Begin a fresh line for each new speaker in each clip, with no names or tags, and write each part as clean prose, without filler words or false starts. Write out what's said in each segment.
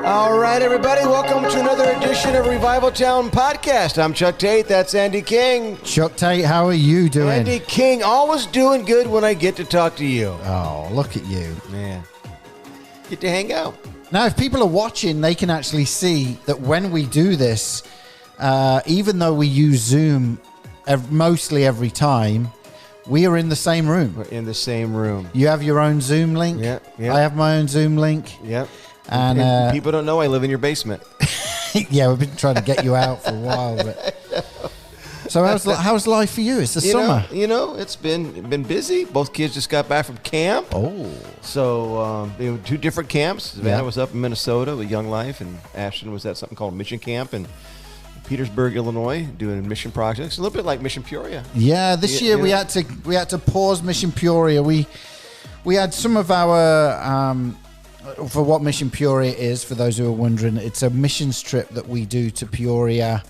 All right, everybody, welcome to another edition of Revival Town Podcast. I'm Chuck Tate. That's Andy King.
Chuck Tate, how are you doing?
Andy King, always doing good when I get to talk to you.
Oh, look at you.
Man, get to hang out.
Now, if people are watching, they can actually see that when we do this, even though we use Zoom mostly every time, we are in the same room.
We're in the same room.
You have your own Zoom link.
Yep.
I have my own Zoom link.
Yep.
And
people don't know I live in your basement.
Yeah, we've been trying to get you out for a while. But... So how's life for you? It's the summer.
It's been busy. Both kids just got back from camp.
Oh.
So two different camps. Savannah was up in Minnesota with Young Life, and Ashton was at something called Mission Camp in Petersburg, Illinois, doing mission projects. A little bit like Mission Peoria.
Yeah, this year we had to pause Mission Peoria. We had some of our for what Mission Peoria is, for those who are wondering, it's a missions trip that we do to Peoria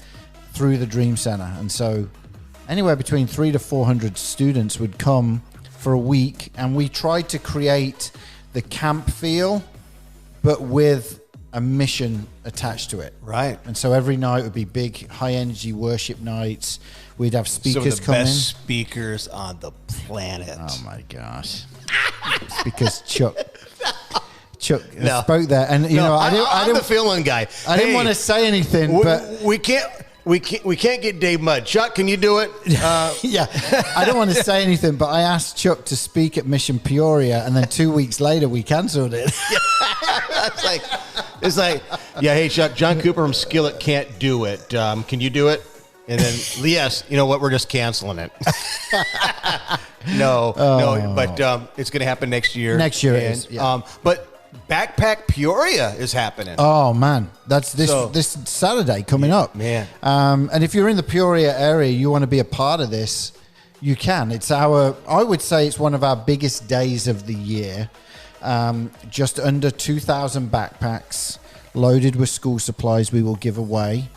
through the Dream Center. And so anywhere between 300 to 400 students would come for a week, and we tried to create the camp feel, but with a mission attached to it.
Right.
And so every night would be big, high-energy worship nights. We'd have speakers
come
come in.
Some of the best speakers on the planet.
Oh, my gosh. It's because Chuck
No.
spoke there, and
I'm the feeling guy.
I didn't want to say anything, but
we can't get Dave Mudd. Chuck, can you do it?
yeah, I don't want to say anything, but I asked Chuck to speak at Mission Peoria, and then 2 weeks later we cancelled it.
It's like, yeah, hey Chuck, John Cooper from Skillet can't do it. Can you do it? And then, yes, you know what? We're just canceling it. No, but it's going to happen next year.
Next year, it is. Yeah.
But Backpack Peoria is happening.
Oh man, that's this Saturday coming up,
man.
And if you're in the Peoria area, you want to be a part of this, you can. I would say it's one of our biggest days of the year. Just under 2,000 backpacks loaded with school supplies we will give away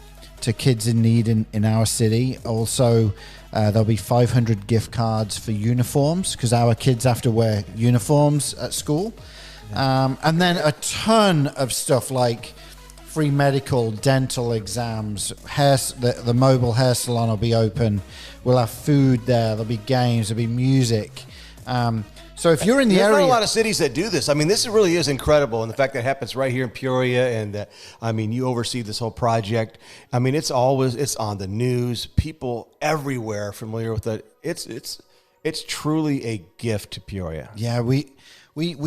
to kids in need in our city. Also, there'll be 500 gift cards for uniforms, because our kids have to wear uniforms at school. And then a ton of stuff like free medical, dental exams, the mobile hair salon will be open. We'll have food there. There'll be games. There'll be music. So if you're in the area...
There's not a lot of cities that do this. I mean, this really is incredible. And the fact that it happens right here in Peoria, and that, I mean, you oversee this whole project. I mean, it's on the news. People everywhere are familiar with it. It's truly a gift to Peoria.
Yeah, we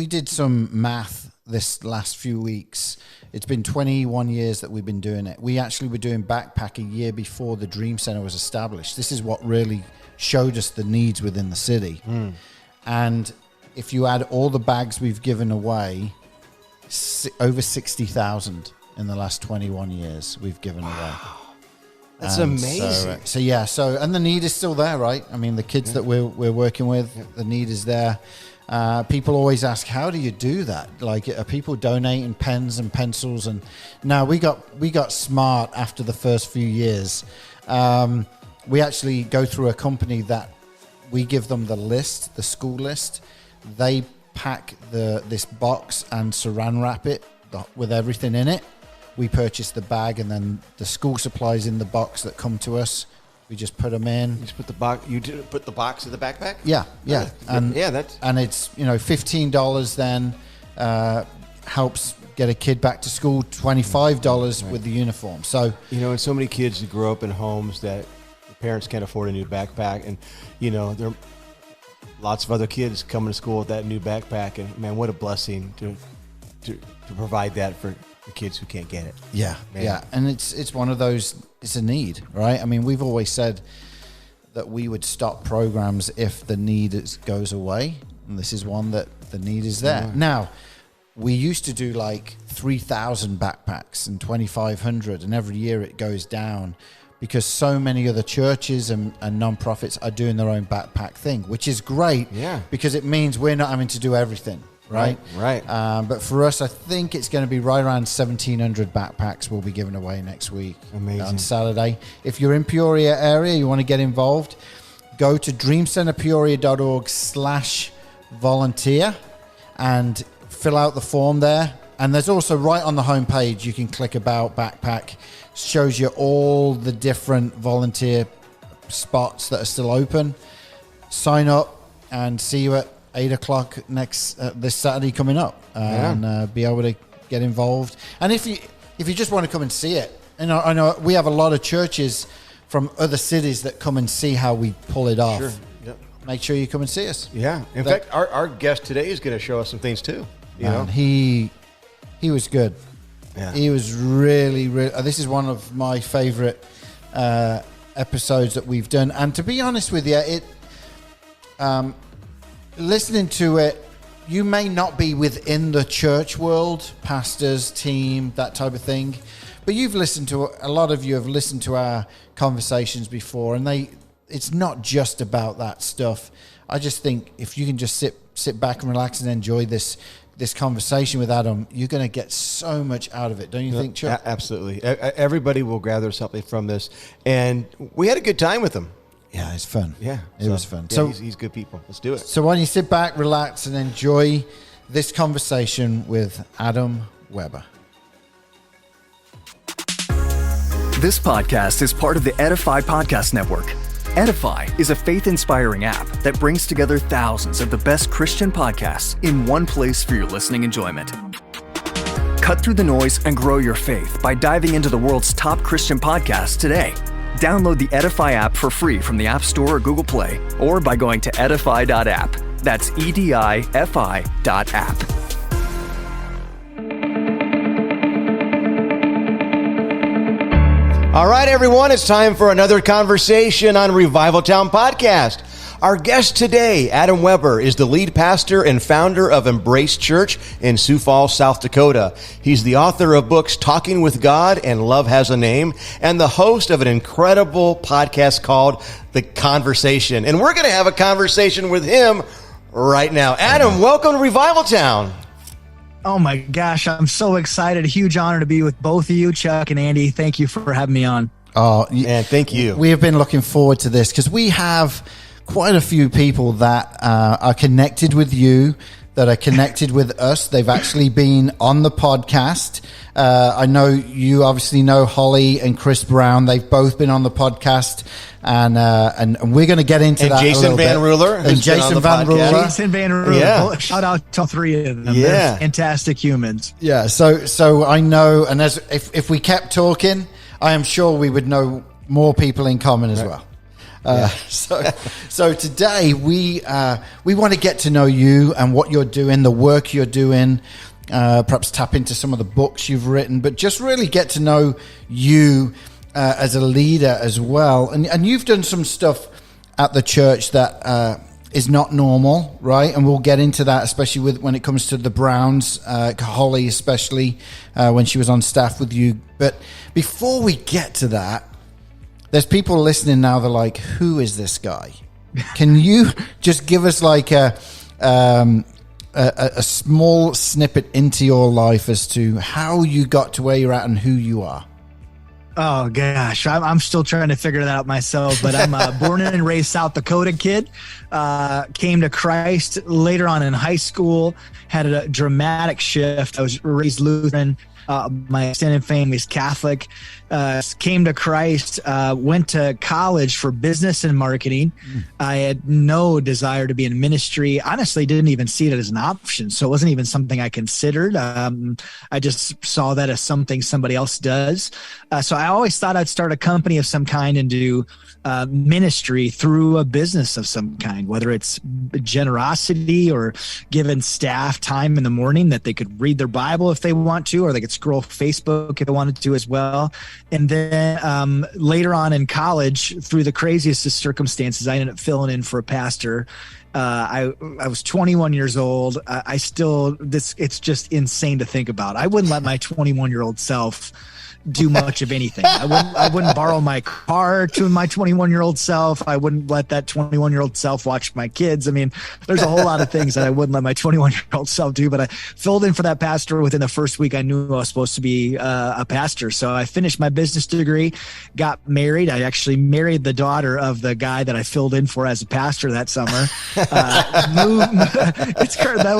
did some math this last few weeks. It's been 21 years that we've been doing it. We actually were doing backpack a year before the Dream Center was established. This is what really showed us the needs within the city. And if you add all the bags we've given away, over 60,000 in the last 21 years we've given away.
That's amazing.
And the need is still there, right? I mean, the kids that we're working with, the need is there. People always ask, how do you do that? Like, are people donating pens and pencils? And no, we got smart after the first few years. We actually go through a company that we give them the list, the school list. They pack this box and saran wrap it with everything in it. We purchase the bag, and then the school supplies in the box that come to us. We just put them in.
You just put the box. You put the box in the backpack.
Yeah.
And
it's $15 then helps get a kid back to school. $25 with the uniform. So
and so many kids grow up in homes that the parents can't afford a new backpack, and there are lots of other kids coming to school with that new backpack, and man, what a blessing to provide that for the kids who can't get it.
Yeah, man. Yeah, and it's one of those. It's a need, right? I mean, we've always said that we would stop programs if the need goes away, and this is one that the need is there. Mm. Now, we used to do like 3,000 backpacks and 2,500, and every year it goes down because so many other churches and non-profits are doing their own backpack thing, which is great.
Yeah, because
it means we're not having to do everything. Right. But for us, I think it's going to be right around 1,700 backpacks we'll be giving away next week.
Amazing.
On Saturday. If you're in Peoria area, you want to get involved, go to dreamcenterpeoria.org/volunteer and fill out the form there. And there's also right on the homepage, you can click about backpack, shows you all the different volunteer spots that are still open. Sign up and see you at 8:00 this Saturday coming up, and be able to get involved. And if you just want to come and see it, and I know we have a lot of churches from other cities that come and see how we pull it off.
Sure. Yep.
Make sure you come and see us.
Yeah. In fact, our guest today is going to show us some things too. You know,
he was good.
Yeah.
He was really. This is one of my favorite episodes that we've done. And to be honest with you, listening to it, you may not be within the church world, pastors, team, that type of thing, but a lot of you have listened to our conversations before, and it's not just about that stuff. I just think if you can just sit back and relax and enjoy this conversation with Adam, you're going to get so much out of it, don't you think, Chuck?
Absolutely. Everybody will gather something from this, and we had a good time with him.
Yeah, it's fun.
Yeah,
it was fun.
Yeah,
So
he's good people. Let's do it.
So why don't you sit back, relax, and enjoy this conversation with Adam Weber.
This podcast is part of the Edify Podcast Network. Edify is a faith-inspiring app that brings together thousands of the best Christian podcasts in one place for your listening enjoyment. Cut through the noise and grow your faith by diving into the world's top Christian podcasts today. Download the Edify app for free from the App Store or Google Play, or by going to edify.app. That's EDIFI.app.
All right, everyone, it's time for another conversation on Revival Town Podcast. Our guest today, Adam Weber, is the lead pastor and founder of Embrace Church in Sioux Falls, South Dakota. He's the author of books Talking with God and Love Has a Name, and the host of an incredible podcast called The Conversation. And we're going to have a conversation with him right now. Adam, welcome to Revival Town.
Oh my gosh, I'm so excited. A huge honor to be with both of you, Chuck and Andy. Thank you for having me on.
Oh,
man, thank you.
We have been looking forward to this because we have quite a few people that are connected with you, that are connected with us. They've actually been on the podcast. I know you obviously know Holly and Chris Brown. They've both been on the podcast, and we're going to get into that.
Jason Van Ruler,
and Jason Van Ruler.
Jason Van Ruler.
Yeah.
Shout out to all three of them.
Yeah.
They're fantastic humans.
Yeah. So I know, and if we kept talking, I am sure we would know more people in common as well. So today we want to get to know you and what you're doing, the work you're doing, perhaps tap into some of the books you've written, but just really get to know you as a leader as well. And you've done some stuff at the church that is not normal, right? And we'll get into that, especially when it comes to the Browns, Holly especially, when she was on staff with you. But before we get to that, there's people listening now. They're like, "Who is this guy?" Can you just give us like a small snippet into your life as to how you got to where you're at and who you are?
Oh gosh, I'm still trying to figure that out myself. But I'm a born and raised South Dakota kid. Came to Christ later on in high school. Had a dramatic shift. I was raised Lutheran. My extended family is Catholic. Came to Christ, went to college for business and marketing. I had no desire to be in ministry. Honestly, didn't even see it as an option. So it wasn't even something I considered. I just saw that as something somebody else does. So I always thought I'd start a company of some kind and do ministry through a business of some kind, whether it's generosity or giving staff time in the morning that they could read their Bible if they want to, or they could scroll Facebook if they wanted to as well. And then later on in college, through the craziest of circumstances, I ended up filling in for a pastor. I was 21 years old. It's just insane to think about. I wouldn't let my 21-year-old self do much of anything. I wouldn't borrow my car to my 21-year-old self. I wouldn't let that 21-year-old self watch my kids. I mean, there's a whole lot of things that I wouldn't let my 21-year-old self do, but I filled in for that pastor within the first week. I knew I was supposed to be a pastor. So I finished my business degree, got married. I actually married the daughter of the guy that I filled in for as a pastor that summer.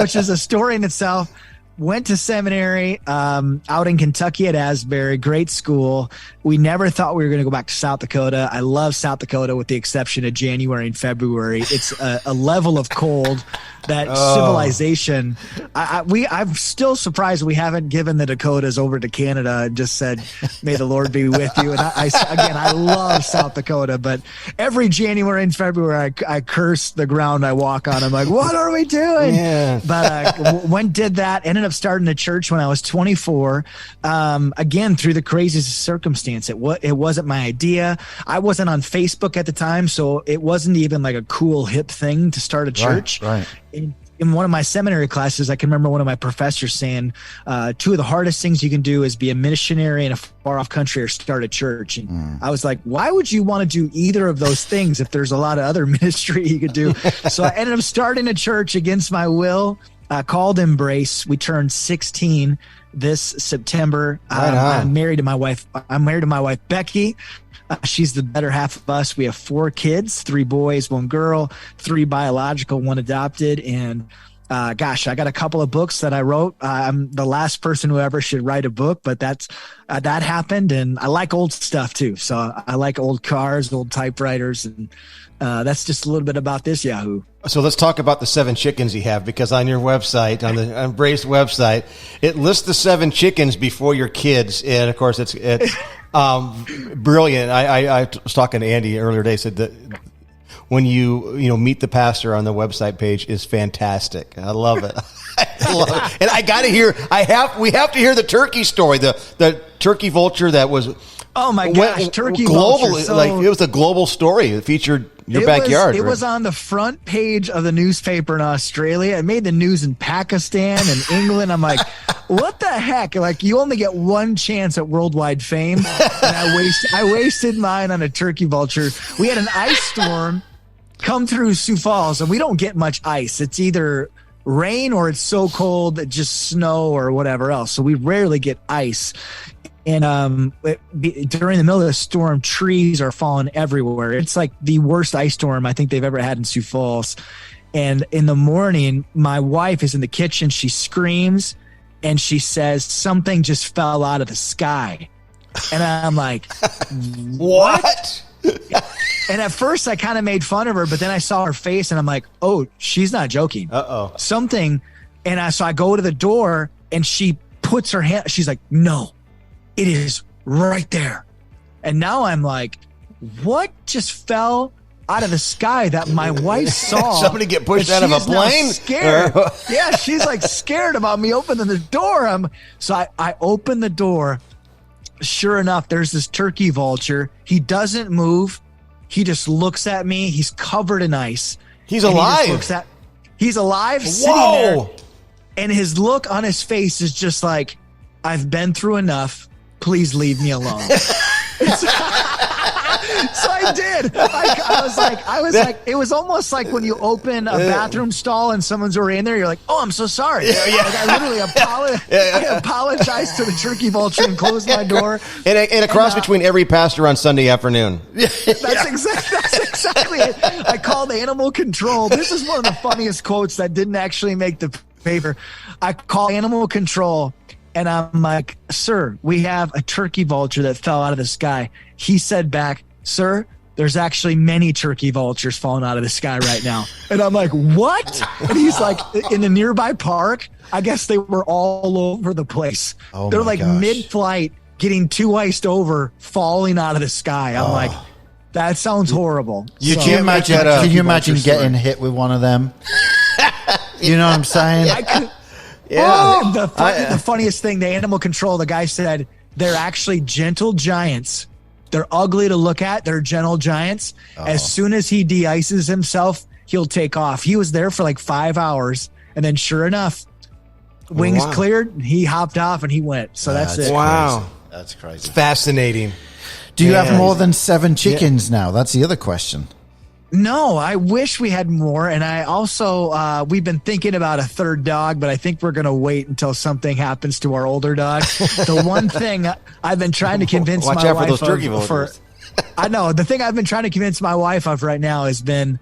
Which is a story in itself. went to seminary out in Kentucky at Asbury, great school. We never thought we were going to go back to South Dakota. I love South Dakota with the exception of January and February. It's a level of cold that civilization. I'm still surprised we haven't given the Dakotas over to Canada and just said, may the Lord be with you. And I love South Dakota, but every January and February, I curse the ground I walk on. I'm like, what are we doing?
Yeah.
But did that, ended up starting a church when I was 24. Again, through the craziest circumstance. It wasn't my idea. I wasn't on Facebook at the time, so it wasn't even like a cool hip thing to start a church.
Right.
In one of my seminary classes, I can remember one of my professors saying, two of the hardest things you can do is be a missionary in a far off country or start a church. And I was like, why would you want to do either of those things if there's a lot of other ministry you could do? So I ended up starting a church against my will, called Embrace. We turned 16 this September. I'm married to my wife. Becky. She's the better half of us. We have 4 kids, 3 boys, 1 girl, 3 biological, 1 adopted. And I got a couple of books that I wrote. I'm the last person who ever should write a book, but that happened. And I like old stuff too. So I like old cars, old typewriters. And that's just a little bit about this Yahoo.
So let's talk about the 7 chickens you have, because on your website, on the Embrace website, it lists the 7 chickens before your kids. And of course it's brilliant. I was talking to Andy earlier today, said that when you meet the pastor on the website page is fantastic. I love it. I love it. And I got to hear, we have to hear the turkey story, the turkey vulture that was,
oh my gosh, turkey
global,
vulture. So
like it was a global story. It featured your backyard.
It was on the front page of the newspaper in Australia. It made the news in Pakistan and England. I'm like, what the heck? Like, you only get one chance at worldwide fame. And I wasted mine on a turkey vulture. We had an ice storm come through Sioux Falls, and we don't get much ice. It's either rain or it's so cold that just snow or whatever else. So we rarely get ice. And during the middle of the storm, trees are falling everywhere. It's like the worst ice storm I think they've ever had in Sioux Falls. And in the morning, my wife is in the kitchen. She screams and she says, something just fell out of the sky. And I'm like, what? And at first I kind of made fun of her, but then I saw her face and I'm like, oh, she's not joking.
Uh-oh.
Something. And so I go to the door and she puts her hand, she's like, no. It is right there. And now I'm like, what just fell out of the sky that my wife saw?
Somebody get pushed out of a plane?
Scared. Yeah, she's like scared about me opening the door. So I open the door. Sure enough, there's this turkey vulture. He doesn't move. He just looks at me. He's covered in ice.
He's alive.
He's alive, sitting there. And his look on his face is just like, I've been through enough. Please leave me alone. So I did. I was like, it was almost like when you open a bathroom stall and someone's already in there. You're like, oh, I'm so sorry. Like, I literally apologized to the turkey vulture and closed my door.
And a cross between every pastor on Sunday afternoon.
That's exactly it. I called animal control. This is one of the funniest quotes that didn't actually make the paper. I call animal control. And I'm like, sir, we have a turkey vulture that fell out of the sky. He said back, sir, there's actually many turkey vultures falling out of the sky right now. And I'm like, what? And he's like, in the nearby park, I guess they were all over the place.
Oh,
they're like mid-flight, getting 2 iced over, falling out of the sky. I'm like, that sounds horrible.
Can you imagine getting hit with one of them? You know what I'm saying?
I could. Yeah. The funniest thing, the animal control, the guy said, they're actually gentle giants. They're ugly to look at. They're gentle giants. As soon as he de-ices himself, he'll take off. He was there for like 5 hours. And then sure enough, wings cleared. He hopped off and he went. So that's it.
Wow.
Crazy. That's crazy.
It's fascinating.
Do you have more than 7 chickens now? That's the other question.
No, I wish we had more. And I also, we've been thinking about a 3rd dog, but I think we're going to wait until something happens to our older dog. The one thing I've been trying to convince my wife
Watch out for those turkey vultures.
I know. The thing I've been trying to convince my wife of right now has been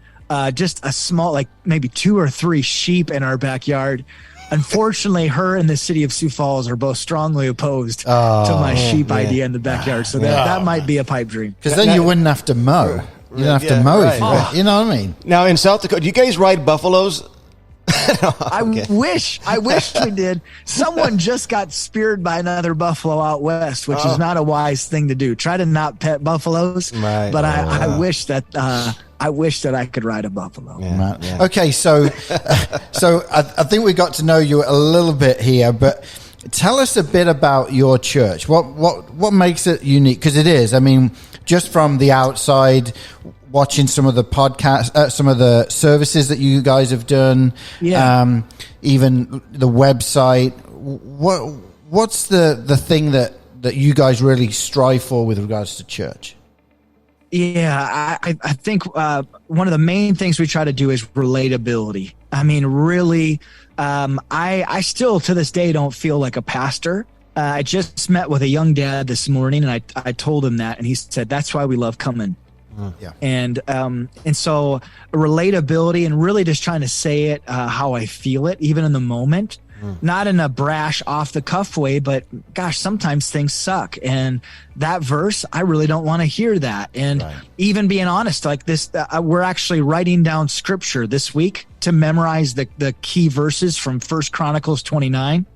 just a small, like maybe 2 or 3 sheep in our backyard. Unfortunately, her and the city of Sioux Falls are both strongly opposed to my sheep idea in the backyard. So that might be a pipe dream.
Because then you wouldn't have to mow. You don't have to mow.
Right.
You know what I mean?
Now in South Dakota, do you guys ride buffaloes?
I wish we did. Someone just got speared by another buffalo out west, which is not a wise thing to do. Try to not pet buffaloes,
right.
But I wish that I could ride a buffalo.
Yeah. Yeah. Okay, so I think we got to know you a little bit here, but tell us a bit about your church. What makes it unique? Because it is. I mean, just from the outside, watching some of the podcasts, some of the services that you guys have done, even the website. What's the thing that you guys really strive for with regards to church?
Yeah, I think one of the main things we try to do is relatability. I mean, really, I still to this day don't feel like a pastor. I just met with a young dad this morning, and I told him that, and he said, that's why we love coming.
Yeah.
And so relatability and really just trying to say it how I feel it, even in the moment, not in a brash off the cuff way, but gosh, sometimes things suck. And that verse, I really don't want to hear that. And even being honest, like this, we're actually writing down scripture this week to memorize the key verses from 1 Chronicles 29.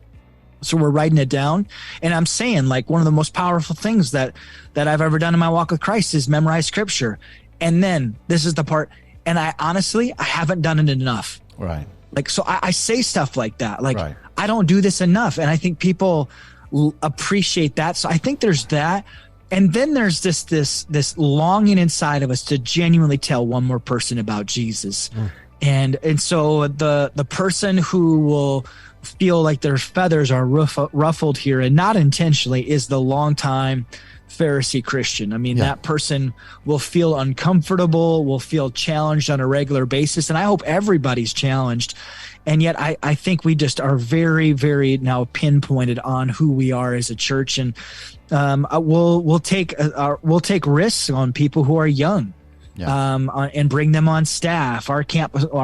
So we're writing it down, and I'm saying, like, one of the most powerful things that I've ever done in my walk with Christ is memorize scripture. And then this is the part, and I haven't done it enough.
Right.
Like, so I say stuff like that. Like, I don't do this enough. And I think people appreciate that. So I think there's that. And then there's this longing inside of us to genuinely tell one more person about Jesus. And so the person who will feel like their feathers are ruffled here, and not intentionally, is the longtime Pharisee Christian. I mean, that person will feel uncomfortable, will feel challenged on a regular basis. And I hope everybody's challenged. And yet I think we just are very, very now pinpointed on who we are as a church. And we'll take risks on people who are young. And bring them on staff. Our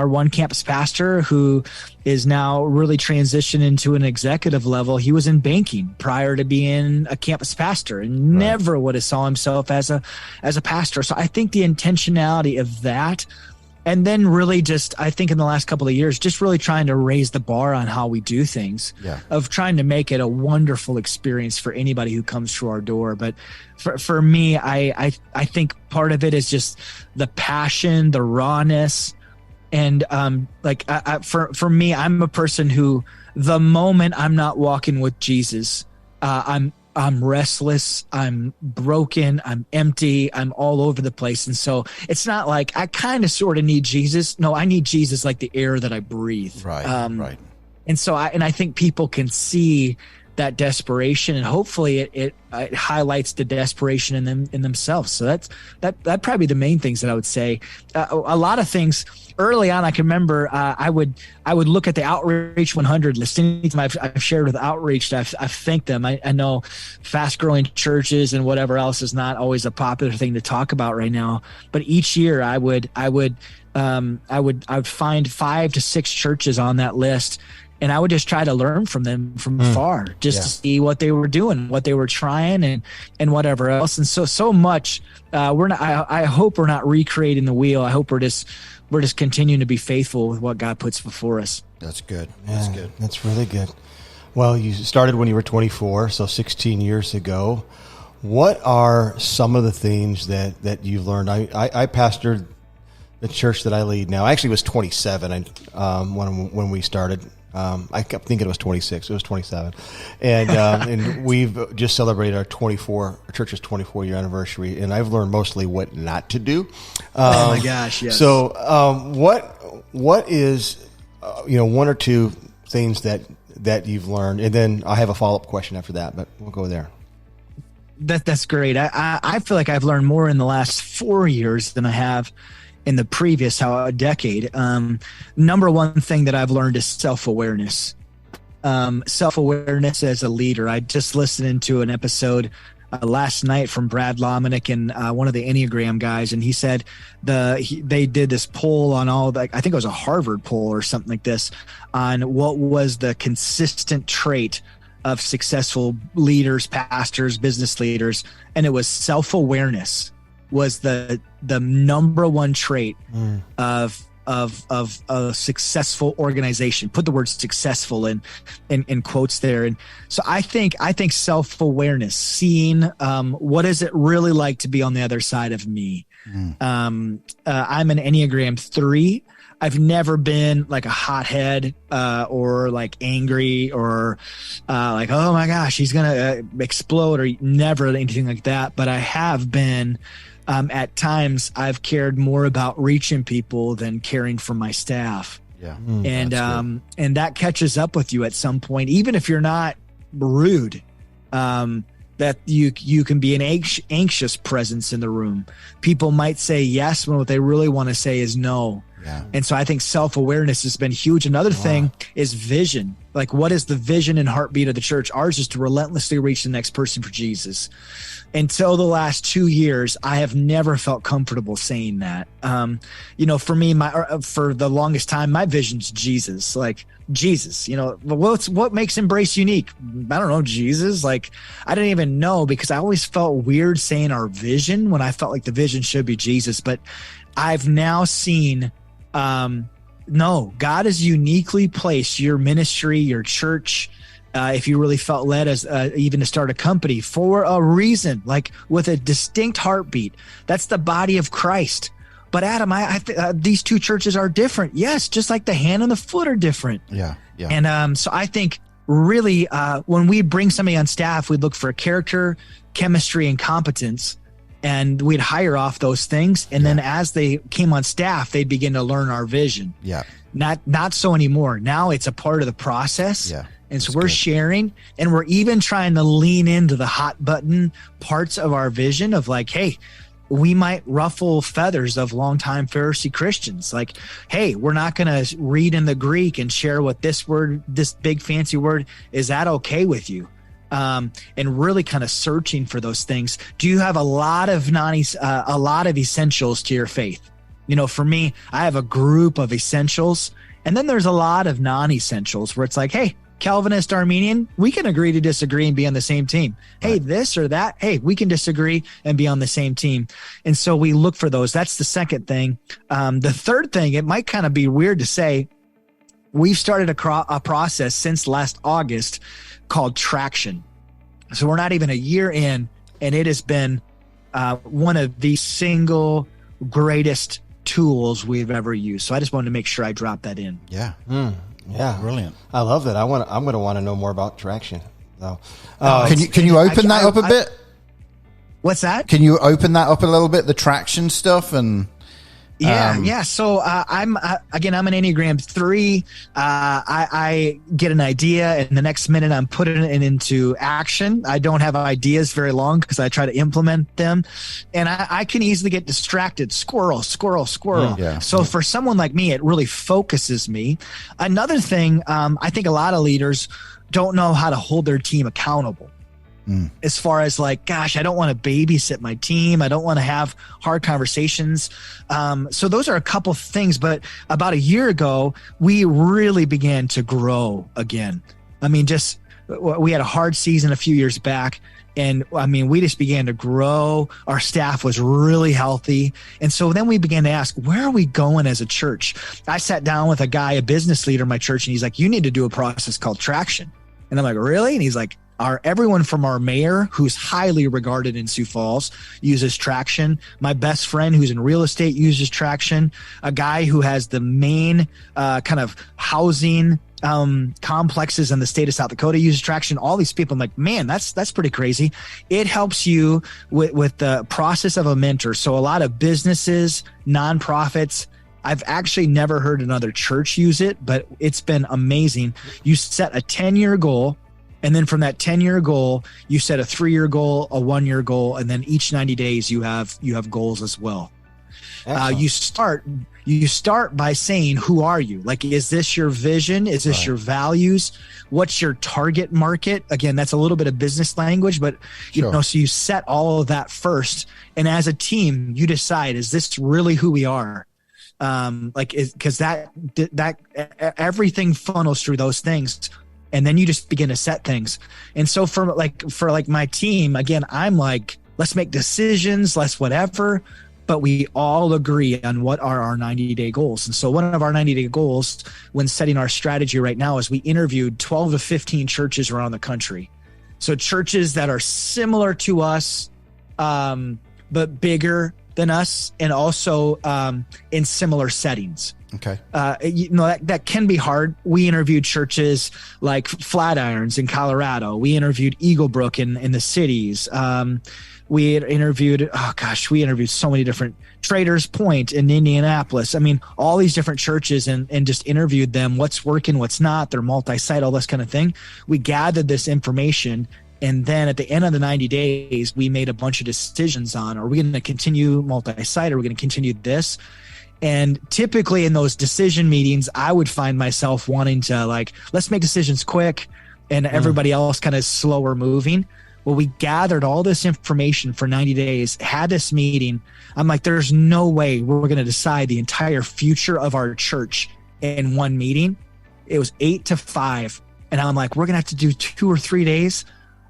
one campus pastor, who is now really transitioned into an executive level, he was in banking prior to being a campus pastor, and never would have saw himself as a pastor. So I think the intentionality of that, and then really just, I think in the last couple of years, just really trying to raise the bar on how we do things, of trying to make it a wonderful experience for anybody who comes through our door. But for me, I think part of it is just the passion, the rawness. And for me, I'm a person who, the moment I'm not walking with Jesus, I'm restless, I'm broken, I'm empty, I'm all over the place. And so it's not like I kind of sort of need Jesus. No, I need Jesus like the air that I breathe.
Right.
And so I think people can see that desperation, and hopefully it highlights the desperation in themselves. So that probably the main things that I would say. A lot of things early on, I can remember I would look at the Outreach 100 list. Anytime I've shared with Outreach, I've thanked them. I know fast growing churches and whatever else is not always a popular thing to talk about right now, but each year I would find 5 to 6 churches on that list. And I would just try to learn from them from afar, just to see what they were doing, what they were trying, and whatever else. And so much. I hope we're not recreating the wheel. I hope we're just continuing to be faithful with what God puts before us.
That's good.
That's really good. Well, you started when you were 24, so 16 years ago. What are some of the things that you've learned? I pastored the church that I lead now. I actually was 27 when we started. I kept thinking it was 26. It was 27. And we've just celebrated our church's 24-year anniversary, and I've learned mostly what not to do.
Oh my gosh, yes.
So what is, one or two things that you've learned? And then I have a follow-up question after that, but we'll go there.
That's great. I feel like I've learned more in the last 4 years than I have in the previous decade. Number one thing that I've learned is self-awareness. Self-awareness as a leader. I just listened to an episode last night from Brad Lomenick and one of the Enneagram guys, and he said they did this poll on all the, I think it was a Harvard poll or something like this, on what was the consistent trait of successful leaders, pastors, business leaders, and it was self-awareness was the number one trait of a successful organization. Put the word successful in quotes there. And so I think self-awareness, seeing what is it really like to be on the other side of me. I'm an Enneagram 3. I've never been like a hothead or like angry or like, oh my gosh, he's going to explode, or never anything like that. But I have been, at times, I've cared more about reaching people than caring for my staff.
Yeah.
And that catches up with you at some point, even if you're not rude, that you can be an anxious presence in the room. People might say yes when what they really want to say is no.
Yeah.
And so I think self-awareness has been huge. Another thing is vision. Like, what is the vision and heartbeat of the church? Ours is to relentlessly reach the next person for Jesus. Until the last 2 years, I have never felt comfortable saying that. For me, for the longest time, my vision's Jesus. Like, Jesus, what makes Embrace unique? I don't know, Jesus. Like, I didn't even know, because I always felt weird saying our vision when I felt like the vision should be Jesus. But I've now seen, no, God has uniquely placed your ministry, your church, if you really felt led as even to start a company, for a reason, like with a distinct heartbeat. That's the body of Christ. But Adam, these two churches are different. Yes, just like the hand and the foot are different.
Yeah.
And so I think really when we bring somebody on staff, we'd look for character, chemistry, and competence, and we'd hire off those things. And then as they came on staff, they'd begin to learn our vision.
Yeah.
Not so anymore. Now it's a part of the process.
Yeah.
And so we're sharing, and we're even trying to lean into the hot button parts of our vision of like, hey, we might ruffle feathers of longtime Pharisee Christians. Like, hey, we're not going to read in the Greek and share what this word, this big fancy word, is that okay with you? And really kind of searching for those things. Do you have a lot of essentials to your faith? For me, I have a group of essentials, and then there's a lot of non-essentials where it's like, hey, Calvinist, Arminian, we can agree to disagree and be on the same team. Hey, this or that, hey, we can disagree and be on the same team. And so we look for those. That's the second thing. The third thing, it might kind of be weird to say, we've started a process since last August called Traction. So we're not even a year in, and it has been one of the single greatest tools we've ever used. So I just wanted to make sure I dropped that in.
Yeah.
Yeah,
brilliant.
I love that. I'm going to want to know more about Traction. So,
can you open that up a bit?
What's that?
Can you open that up a little bit? The Traction stuff and.
Yeah. So I'm an Enneagram 3. I get an idea, and the next minute I'm putting it into action. I don't have ideas very long because I try to implement them, and I can easily get distracted. Squirrel.
Yeah.
So for someone like me, it really focuses me. Another thing, I think a lot of leaders don't know how to hold their team accountable. As far as like, gosh, I don't want to babysit my team. I don't want to have hard conversations. So those are a couple things. But about a year ago, we really began to grow again. I mean, we had a hard season a few years back. And I mean, we just began to grow. Our staff was really healthy. And so then we began to ask, where are we going as a church? I sat down with a business leader in my church, and he's like, you need to do a process called Traction. And I'm like, really? And he's like, everyone from our mayor, who's highly regarded in Sioux Falls, uses Traction. My best friend who's in real estate uses Traction. A guy who has the main kind of housing complexes in the state of South Dakota uses Traction. All these people, I'm like, man, that's pretty crazy. It helps you with the process of a mentor. So a lot of businesses, nonprofits, I've actually never heard another church use it, but it's been amazing. You set a 10-year goal. And then from that 10-year goal, you set a 3-year goal, a 1-year goal, and then each 90 days you have goals as well. You start by saying, who are you? Like, is this your vision? Is this your values? What's your target market? Again, that's a little bit of business language, but so you set all of that first. And as a team, you decide, is this really who we are? Because that everything funnels through those things. And then you just begin to set things. And so for my team, again, I'm like, let's make decisions, let's whatever, but we all agree on what are our 90-day goals. And so one of our 90-day goals when setting our strategy right now is we interviewed 12 to 15 churches around the country. So churches that are similar to us, but bigger than us, and also in similar settings.
Okay.
That can be hard. We interviewed churches like Flatirons in Colorado. We interviewed Eaglebrook in the cities. We interviewed so many different Traders Point in Indianapolis. I mean, all these different churches and just interviewed them. What's working, what's not, they're multi-site, all this kind of thing. We gathered this information. And then at the end of the 90 days, we made a bunch of decisions on, are we going to continue multi-site? Are we going to continue this? And typically in those decision meetings, I would find myself wanting to let's make decisions quick, and everybody else kind of slower moving. Well, we gathered all this information for 90 days, had this meeting. I'm like, there's no way we're going to decide the entire future of our church in one meeting. It was 8 to 5. And I'm like, we're going to have to do 2 or 3 days.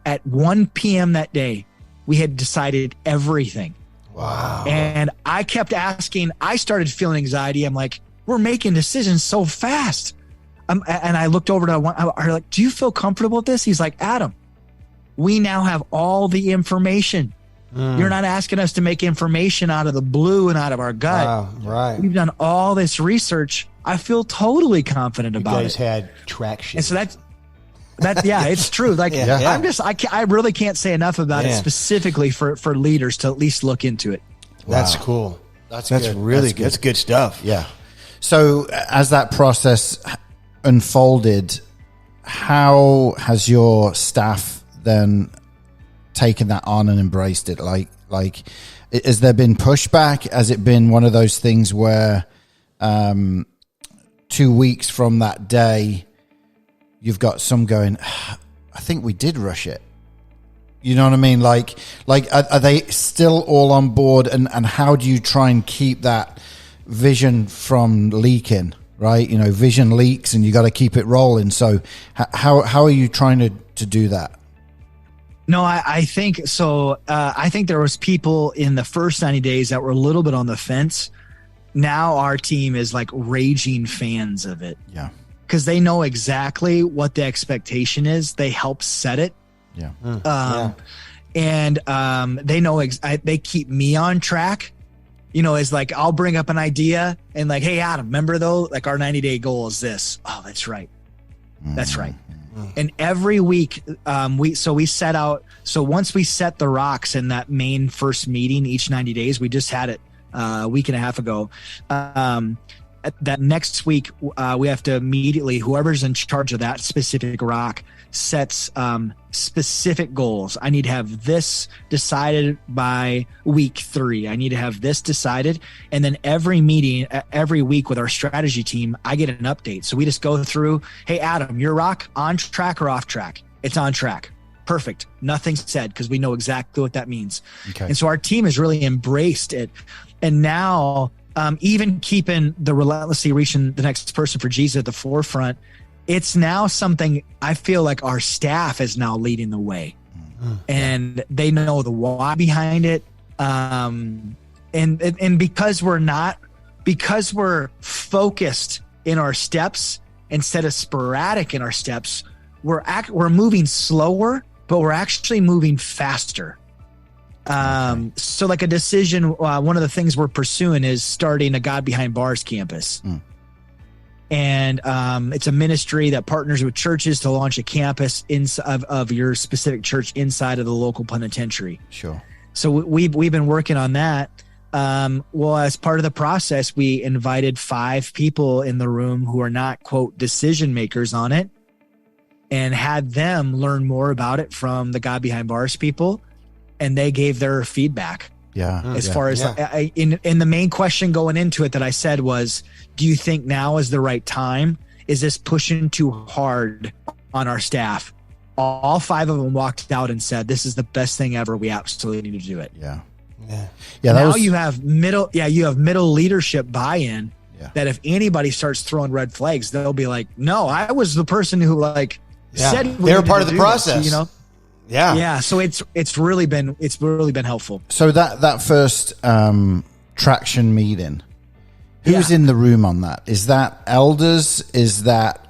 At 1 p.m. that day, we had decided everything.
Wow.
And I kept asking, I started feeling anxiety. I'm like, we're making decisions so fast. And I looked over to one, I like, do you feel comfortable with this? He's like, Adam, we now have all the information. You're not asking us to make information out of the blue and out of our gut.
Wow, right.
We've done all this research. I feel totally confident about it.
You guys had traction.
And so it's true. I really can't say enough about it specifically for leaders to at least look into it.
That's cool. That's really good. That's good stuff.
Yeah. So as that process unfolded, how has your staff then taken that on and embraced it? Like, has there been pushback? Has it been one of those things where 2 weeks from that day, you've got some going, I think we did rush it. You know what I mean? Like, are they still all on board? And how do you try and keep that vision from leaking, right? Vision leaks and you got to keep it rolling. So how are you trying to do that?
No, I think so. I think there was people in the first 90 days that were a little bit on the fence. Now our team is like raging fans of it.
Yeah.
Because they know exactly what the expectation is. They help set it.
Yeah.
And they know, they keep me on track. It's like, I'll bring up an idea and like, hey, Adam, remember though, like our 90-day goal is this. Oh, that's right. That's right. And every week we set out. So once we set the rocks in that main first meeting each 90 days, we just had it a week and a half ago. That next week, we have to immediately, whoever's in charge of that specific rock sets specific goals. I need to have this decided by week 3. I need to have this decided. And then every meeting, every week with our strategy team, I get an update. So we just go through, hey, Adam, your rock on track or off track? It's on track. Perfect. Nothing said, because we know exactly what that means. Okay. And so our team has really embraced it. And now, even keeping the relentlessly reaching the next person for Jesus at the forefront, it's now something I feel like our staff is now leading the way. And they know the why behind it. And because we're focused in our steps instead of sporadic in our steps, we're moving slower, but we're actually moving faster. So like a decision, one of the things we're pursuing is starting a God Behind Bars campus. And it's a ministry that partners with churches to launch a campus of your specific church inside of the local penitentiary.
Sure.
So we've been working on that. Well, as part of the process, we invited 5 people in the room who are not, quote, decision makers on it, and had them learn more about it from the God Behind Bars people. And they gave their feedback.
Yeah.
As far as in the main question going into it that I said was, do you think now is the right time? Is this pushing too hard on our staff? All 5 of them walked out and said, this is the best thing ever. We absolutely need to do it.
Yeah.
Now you have middle leadership buy-in that if anybody starts throwing red flags, they'll be like, no, I was the person who said
they're part of the process,
this, Yeah. So it's really been helpful.
So that first traction meeting, who's in the room on that? Is that elders? Is that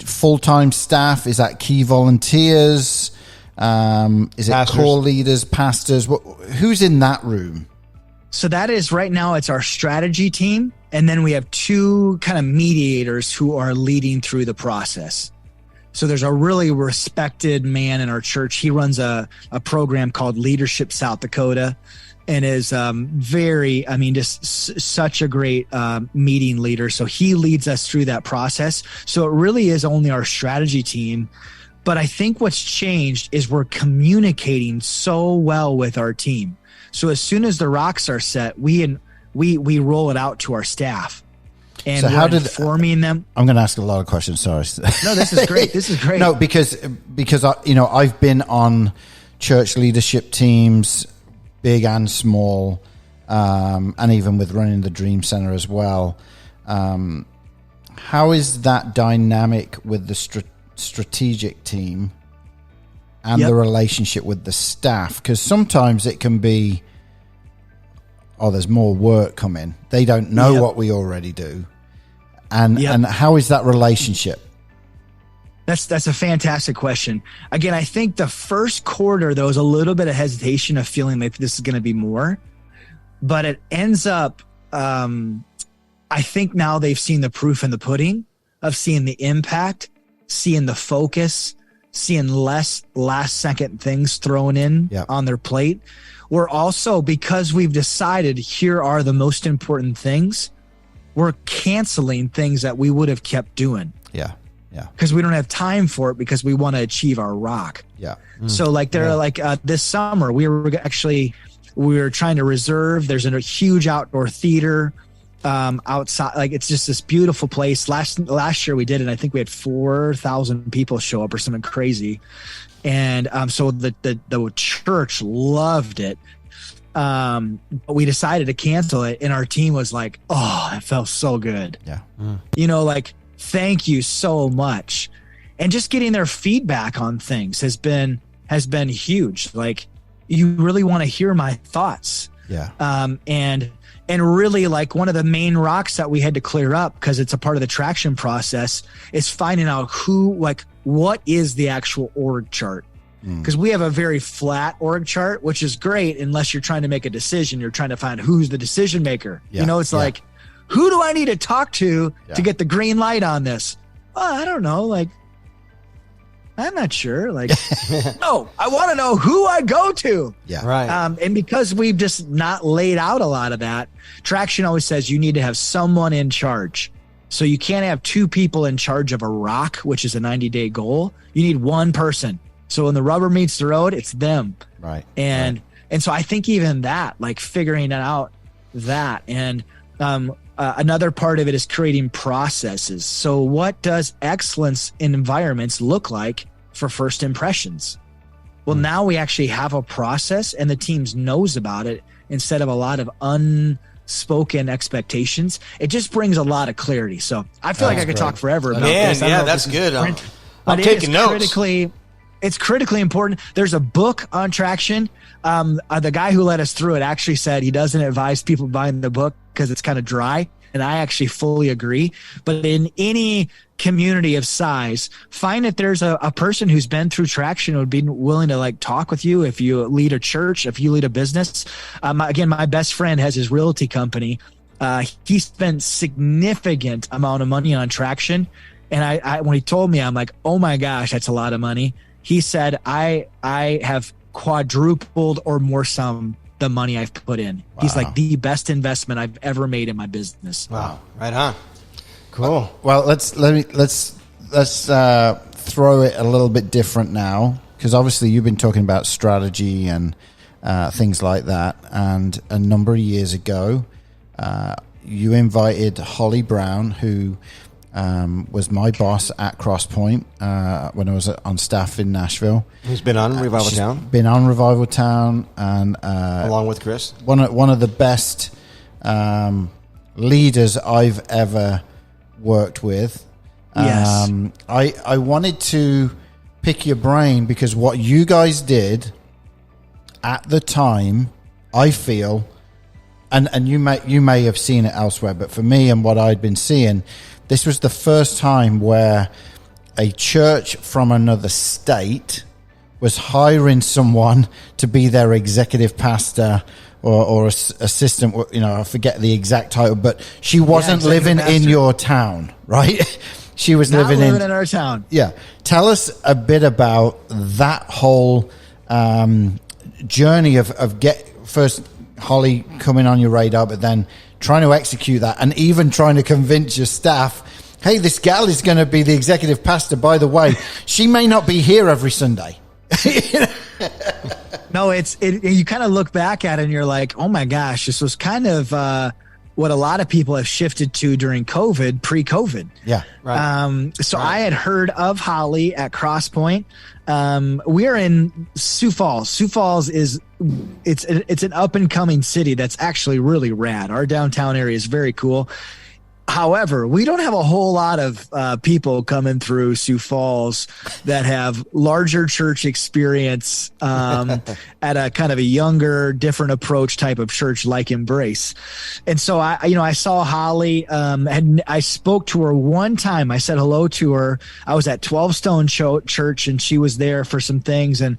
full-time staff? Is that key volunteers? Is it
pastors,
core leaders, pastors? Who's in that room?
So that is right now, it's our strategy team. And then we have 2 kind of mediators who are leading through the process. So there's a really respected man in our church. He runs a program called Leadership South Dakota and is just such a great meeting leader. So he leads us through that process. So it really is only our strategy team. But I think what's changed is we're communicating so well with our team. So as soon as the rocks are set, we roll it out to our staff. And
so how did
informing them?
I'm going to ask a lot of questions. Sorry.
No, this is great. This is great.
No, because I've been on church leadership teams, big and small, and even with running the Dream Center as well. How is that dynamic with the strategic team and the relationship with the staff? Because sometimes it can be, there's more work coming. They don't know what we already do. And how is that relationship?
That's a fantastic question. Again, I think the first quarter, there was a little bit of hesitation of feeling like this is going to be more, but it ends up, I think now they've seen the proof in the pudding of seeing the impact, seeing the focus, seeing less last second things thrown in on their plate. We're also, because we've decided here are the most important things, we're canceling things that we would have kept doing.
Yeah.
Because we don't have time for it because we want to achieve our rock.
Yeah.
So this summer we were trying to reserve. There's a huge outdoor theater outside. Like it's just this beautiful place. Last year we did it. I think we had 4,000 people show up or something crazy. And so the church loved it. But we decided to cancel it, and our team was like, "Oh, it felt so good."
Yeah.
Thank you so much. And just getting their feedback on things has been huge. Like, you really want to hear my thoughts.
Yeah.
And really, like, one of the main rocks that we had to clear up, because it's a part of the traction process, is finding out what is the actual org chart. Because we have a very flat org chart, which is great unless you're trying to make a decision. You're trying to find who's the decision maker. Yeah. It's like, who do I need to talk to get the green light on this? Well, I don't know. Like, I'm not sure. Like, no, I want to know who I go to.
Yeah.
Right.
And because we've just not laid out a lot of that, Traction always says you need to have someone in charge. So you can't have 2 people in charge of a rock, which is a 90-day goal. You need one person. So when the rubber meets the road, it's them.
Right.
And so I think even that, like figuring out that, and another part of it is creating processes. So what does excellence in environments look like for first impressions? Well, now we actually have a process and the teams knows about it instead of a lot of unspoken expectations. It just brings a lot of clarity. So I feel like I could talk forever about this.
Yeah, that's good. I'm taking notes.
It's critically important. There's a book on traction. The guy who led us through it actually said he doesn't advise people buying the book because it's kind of dry. And I actually fully agree. But in any community of size, find that there's a person who's been through traction who would be willing to like talk with you. If you lead a church, if you lead a business. Again, my best friend has his realty company. He spent significant amount of money on traction. And I when he told me, I'm like, oh my gosh, that's a lot of money. He said, I have quadrupled or more the money I've put in. Wow. He's like the best investment I've ever made in my business.
Wow. Right on. Cool.
Well, let's throw it a little bit different now, because obviously you've been talking about strategy and things like that. And a number of years ago, you invited Holly Brown, who was my boss at Crosspoint when I was on staff in Nashville.
Who's been on Revival
She's
Town?
Been on Revival Town, and
Along with Chris?
one of the best leaders I've ever worked with.
Yes.
I wanted to pick your brain because what you guys did at the time, I feel, and you may have seen it elsewhere, but for me and what I'd been seeing, this was the first time where a church from another state was hiring someone to be their executive pastor or assistant. You know, I forget the exact title, but she wasn't living in your town, right? She was living in
our town.
Yeah. Tell us a bit about that whole journey of first Holly coming on your radar, but then trying to execute that and even trying to convince your staff, hey, this gal is going to be the executive pastor. By the way, she may not be here every Sunday.
No, you kind of look back at it and you're like, oh my gosh, this was kind of what a lot of people have shifted to during COVID, pre-COVID.
Yeah.
Right. I had heard of Holly at Crosspoint. We're in Sioux Falls. Sioux Falls it's an up and coming city that's actually really rad. Our downtown area is very cool. However, we don't have a whole lot of people coming through Sioux Falls that have larger church experience at a kind of a younger, different approach type of church like Embrace. And so I saw Holly, and I spoke to her one time. I said hello to her. I was at 12 Stone Church and she was there for some things. And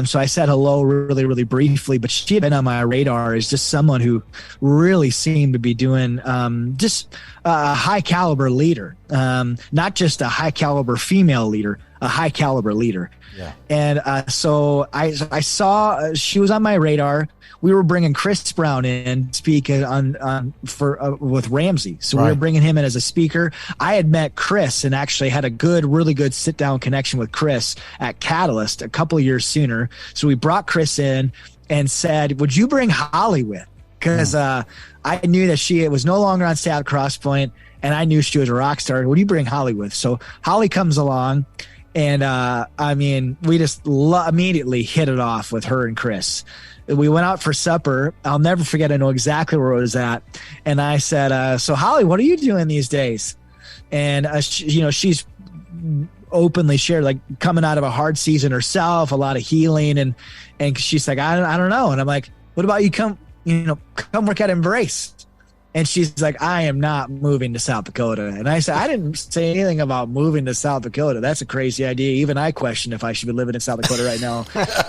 so I said hello really, really briefly, but she had been on my radar as just someone who really seemed to be doing just a high caliber leader, not just a high caliber female leader, a high caliber leader.
Yeah.
And so I saw she was on my radar. We were bringing Chris Brown in to speak with Ramsey. So we were bringing him in as a speaker. I had met Chris and actually had a really good sit down connection with Chris at Catalyst a couple of years sooner. So we brought Chris in and said, would you bring Holly with? Because I knew that she was no longer on staff at Crosspoint, and I knew she was a rock star. What do you bring Holly with? So Holly comes along, and we just immediately hit it off with her and Chris. We went out for supper. I'll never forget. I know exactly where it was at. And I said, so Holly, what are you doing these days? And she's openly shared, like, coming out of a hard season herself, a lot of healing, and she's like, I don't know. And I'm like, what about you come work at Embrace? And she's like, I am not moving to South Dakota. And I said, I didn't say anything about moving to South Dakota. That's a crazy idea. Even I question if I should be living in South Dakota right now,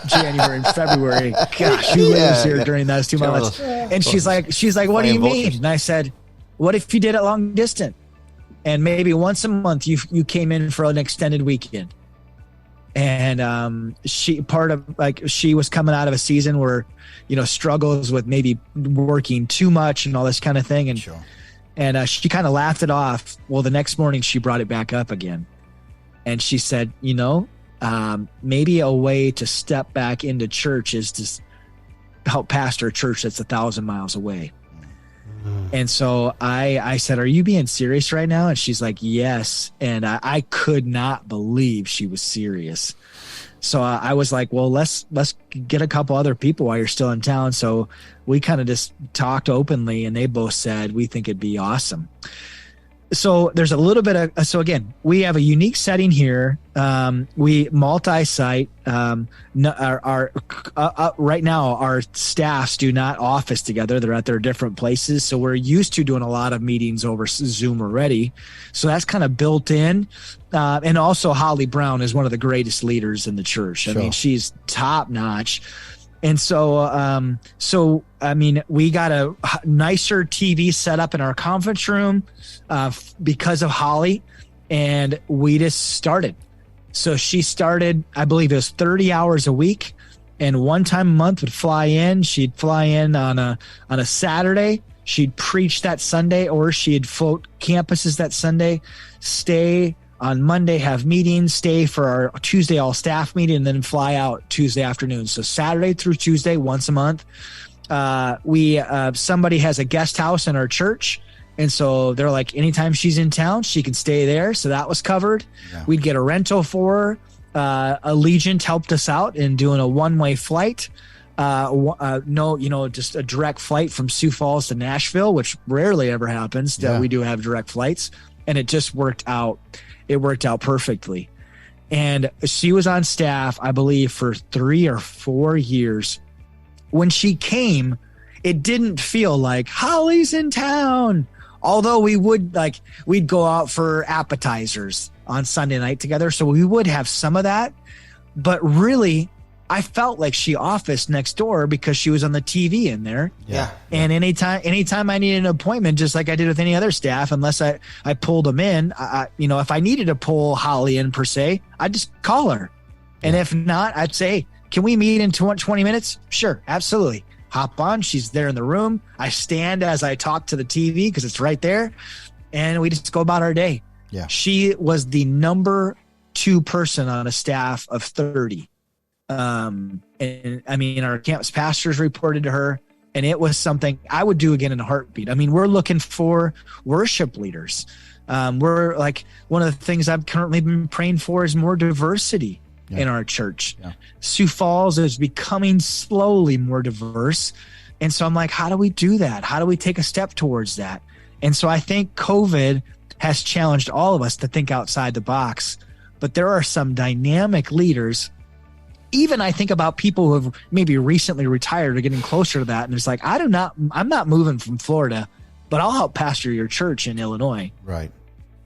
January and February. Gosh, who lives here during those 2 months? And she's like, what do you mean? And I said, what if you did it long distance? And maybe once a month you came in for an extended weekend. And she was coming out of a season where, struggles with maybe working too much and all this kind of thing. And,
sure.
And she kind of laughed it off. Well, the next morning she brought it back up again. And she said, maybe a way to step back into church is to help pastor a church that's 1,000 miles away. And so I said, are you being serious right now? And she's like, yes. And I could not believe she was serious. So I was like, well, let's get a couple other people while you're still in town. So we kind of just talked openly, and they both said, we think it'd be awesome. So there's a little bit of, so again, we have a unique setting here. We multi-site, right now our staffs do not office together. They're at their different places. So we're used to doing a lot of meetings over Zoom already. So that's kind of built in. And also Holly Brown is one of the greatest leaders in the church.
Sure.
I mean, she's top notch. And so, we got a nicer TV set up in our conference room because of Holly, and we just started. So she started, I believe it was 30 hours a week, and one time a month would fly in. She'd fly in on a Saturday. She'd preach that Sunday, or she'd float campuses that Sunday, stay on Monday, have meetings, stay for our Tuesday all staff meeting, and then fly out Tuesday afternoon. So Saturday through Tuesday, once a month. Somebody has a guest house in our church. And so they're like, anytime she's in town, she can stay there. So that was covered. Yeah. We'd get a rental for her. Allegiant helped us out in doing a one-way flight. Just a direct flight from Sioux Falls to Nashville, which rarely ever happens. Yeah. We do have direct flights, and it just worked out. It worked out perfectly. And she was on staff, I believe, for 3 or 4 years. When she came, it didn't feel like Holly's in town. Although we'd go out for appetizers on Sunday night together. So we would have some of that, but really I felt like she officed next door because she was on the TV in there.
Yeah.
And anytime I needed an appointment, just like I did with any other staff, unless I pulled them in, if I needed to pull Holly in per se, I'd just call her. And if not, I'd say, can we meet in 20 minutes? Sure. Absolutely. Hop on. She's there in the room. I stand as I talk to the TV because it's right there. And we just go about our day.
Yeah.
She was the number 2 person on a staff of 30. And I mean, our campus pastors reported to her, and it was something I would do again in a heartbeat. I mean, we're looking for worship leaders. We're like, one of the things I've currently been praying for is more diversity in our church. Yeah. Sioux Falls is becoming slowly more diverse. And so I'm like, how do we do that? How do we take a step towards that? And so I think COVID has challenged all of us to think outside the box, but there are some dynamic leaders. Even I think about people who have maybe recently retired or getting closer to that. And it's like, I'm not moving from Florida, but I'll help pastor your church in Illinois.
Right.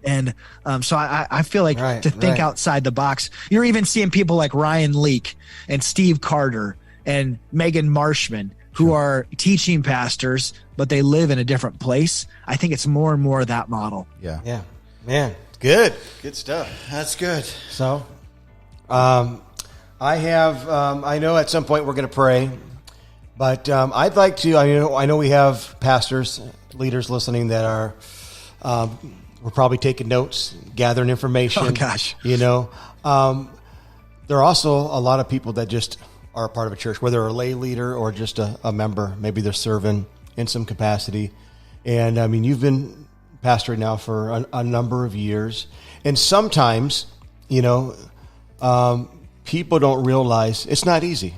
And so I feel like to think outside the box. You're even seeing people like Ryan Leake and Steve Carter and Megan Marshman, who are teaching pastors, but they live in a different place. I think it's more and more of that model.
Yeah. Yeah. Man, good stuff.
That's good.
So, I know at some point we're going to pray, but I'd like to, I know we have pastors, leaders listening that are, we're probably taking notes, gathering information.
Oh, gosh.
There are also a lot of people that just are a part of a church, whether a lay leader or just a member. Maybe they're serving in some capacity. And, I mean, you've been pastoring now for a number of years. And sometimes, people don't realize it's not easy.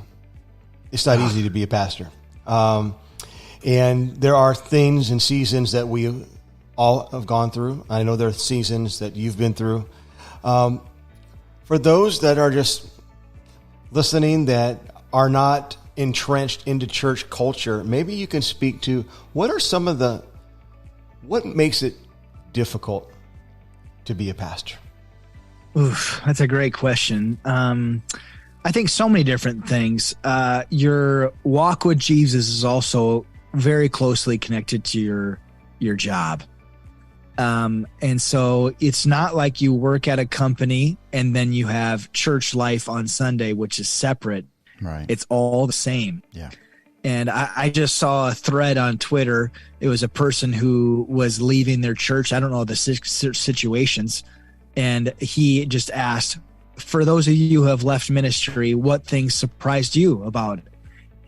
It's not easy to be a pastor. And there are things and seasons that we all have gone through. I know there are seasons that you've been through. For those that are just listening that are not entrenched into church culture, maybe you can speak to what makes it difficult to be a pastor?
Oof, that's a great question. I think so many different things. Your walk with Jesus is also very closely connected to your job. And so it's not like you work at a company and then you have church life on Sunday, which is separate.
Right.
It's all the same.
Yeah.
And I just saw a thread on Twitter. It was a person who was leaving their church. I don't know the situations. And he just asked, for those of you who have left ministry, what things surprised you about it?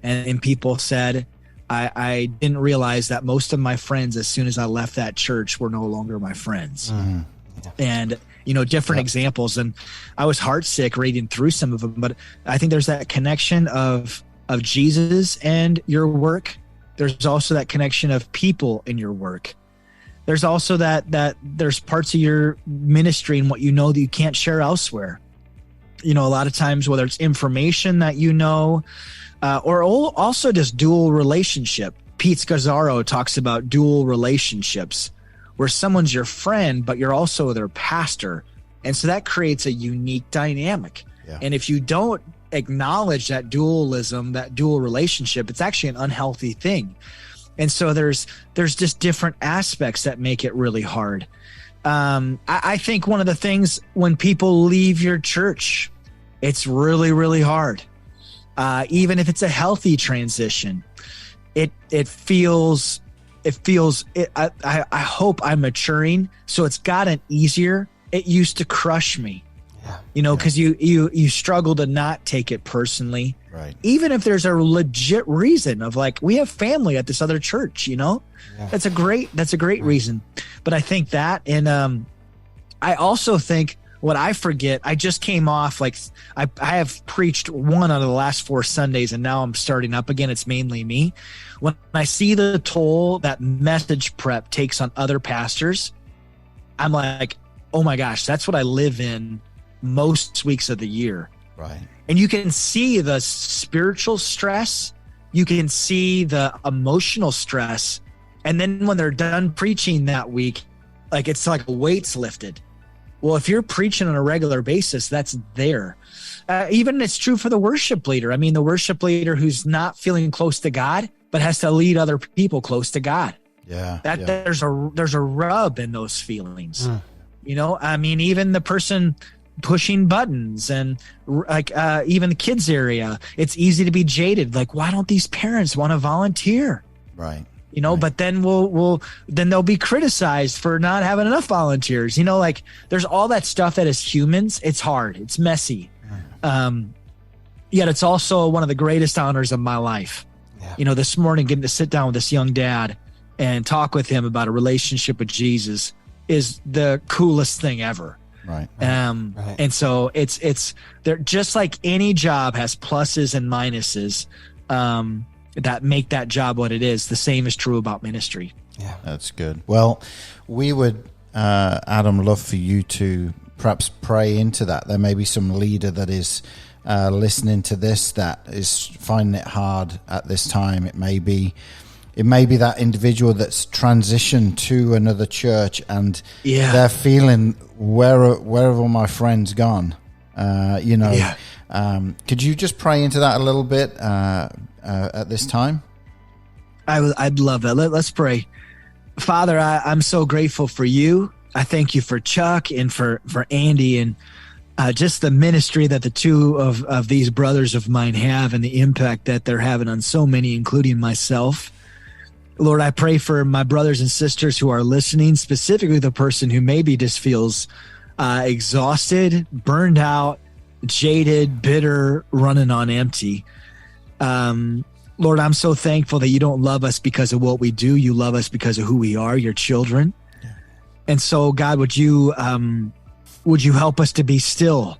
And people said, I didn't realize that most of my friends, as soon as I left that church, were no longer my friends. Mm-hmm. Yeah. And, different examples. And I was heartsick reading through some of them, but I think there's that connection of Jesus and your work. There's also that connection of people in your work. There's also that there's parts of your ministry and what that you can't share elsewhere. A lot of times, whether it's information that or also just dual relationship. Pete Scazzaro talks about dual relationships, where someone's your friend, but you're also their pastor. And so that creates a unique dynamic. Yeah. And if you don't acknowledge that dualism, that dual relationship, it's actually an unhealthy thing. And so there's just different aspects that make it really hard. I think one of the things when people leave your church, it's really, really hard. Even if it's a healthy transition, I hope I'm maturing. So it's gotten easier it used to crush me.
Yeah.
You know, because you struggle to not take it personally.
Right.
Even if there's a legit reason of like, we have family at this other church, you know, that's a great reason. But I think that, and I also think what I forget, I just came off, like I have preached one out of the last 4 Sundays, and now I'm starting up again. It's mainly me. When I see the toll that message prep takes on other pastors, I'm like, oh my gosh, that's what I live in most weeks of the year.
Right.
And you can see the spiritual stress, you can see the emotional stress. And then when they're done preaching that week, like it's like weights lifted. Well, if you're preaching on a regular basis, that's there. Even it's true for the worship leader. I mean, the worship leader who's not feeling close to God, but has to lead other people close to God.
Yeah.
There's a rub in those feelings. You know, I mean, even the person pushing buttons and like even the kids area, it's easy to be jaded. Like, why don't these parents want to volunteer?
Right.
You know, but then then they'll be criticized for not having enough volunteers. You know, like there's all that stuff that as humans, it's hard, it's messy. Yet it's also one of the greatest honors of my life. Yeah. You know, this morning getting to sit down with this young dad and talk with him about a relationship with Jesus is the coolest thing ever.
Right.
Right.
And so it's they're just like any job has pluses and minuses. That make that job what it is. The same is true about ministry.
Yeah, that's good. Well, we would, Adam, love for you to perhaps pray into that. There may be some leader that is listening to this that is finding it hard at this time. It may be that individual that's transitioned to another church and they're feeling where have all my friends gone? You know. Yeah. Could you just pray into that a little bit at this time?
I'd love that. Let's pray. Father, I'm so grateful for you. I thank you for Chuck and for Andy and just the ministry that the two of these brothers of mine have and the impact that they're having on so many, including myself. Lord, I pray for my brothers and sisters who are listening, specifically the person who maybe just feels exhausted, burned out, jaded, bitter, running on empty. Lord, I'm so thankful that you don't love us because of what we do. You love us because of who we are, your children. Yeah. And so, God, would you help us to be still?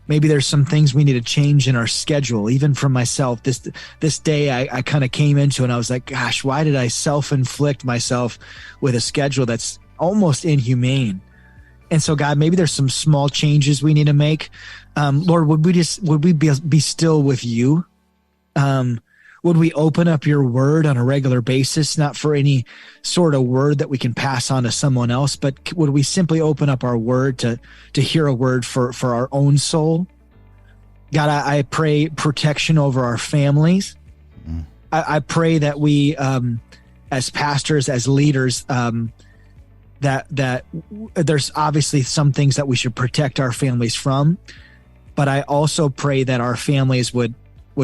Maybe there's some things we need to change in our schedule. Even for myself, this day I kind of came into and I was like, gosh, why did I self-inflict myself with a schedule that's almost inhumane? And so, God, maybe there's some small changes we need to make. Lord, would we be still with you? Would we open up your word on a regular basis, not for any sort of word that we can pass on to someone else, but would we simply open up our word to hear a word for our own soul? God, I pray protection over our families. I pray that we, as pastors, as leaders, that there's obviously some things that we should protect our families from, but I also pray that our families would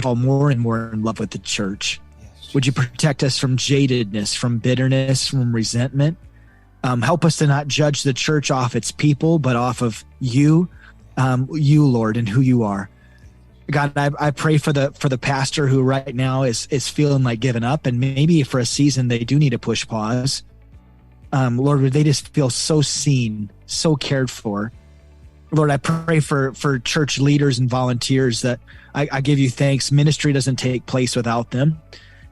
fall more and more in love with the church. Yes. Would you protect us from jadedness, from bitterness, from resentment? Help us to not judge the church off its people, but off of you, Lord, and who you are. God, I pray for the pastor who right now is feeling like giving up, and maybe for a season they do need to push pause. Lord, would they just feel so seen, so cared for? Lord, I pray for church leaders and volunteers that I give you thanks. Ministry doesn't take place without them.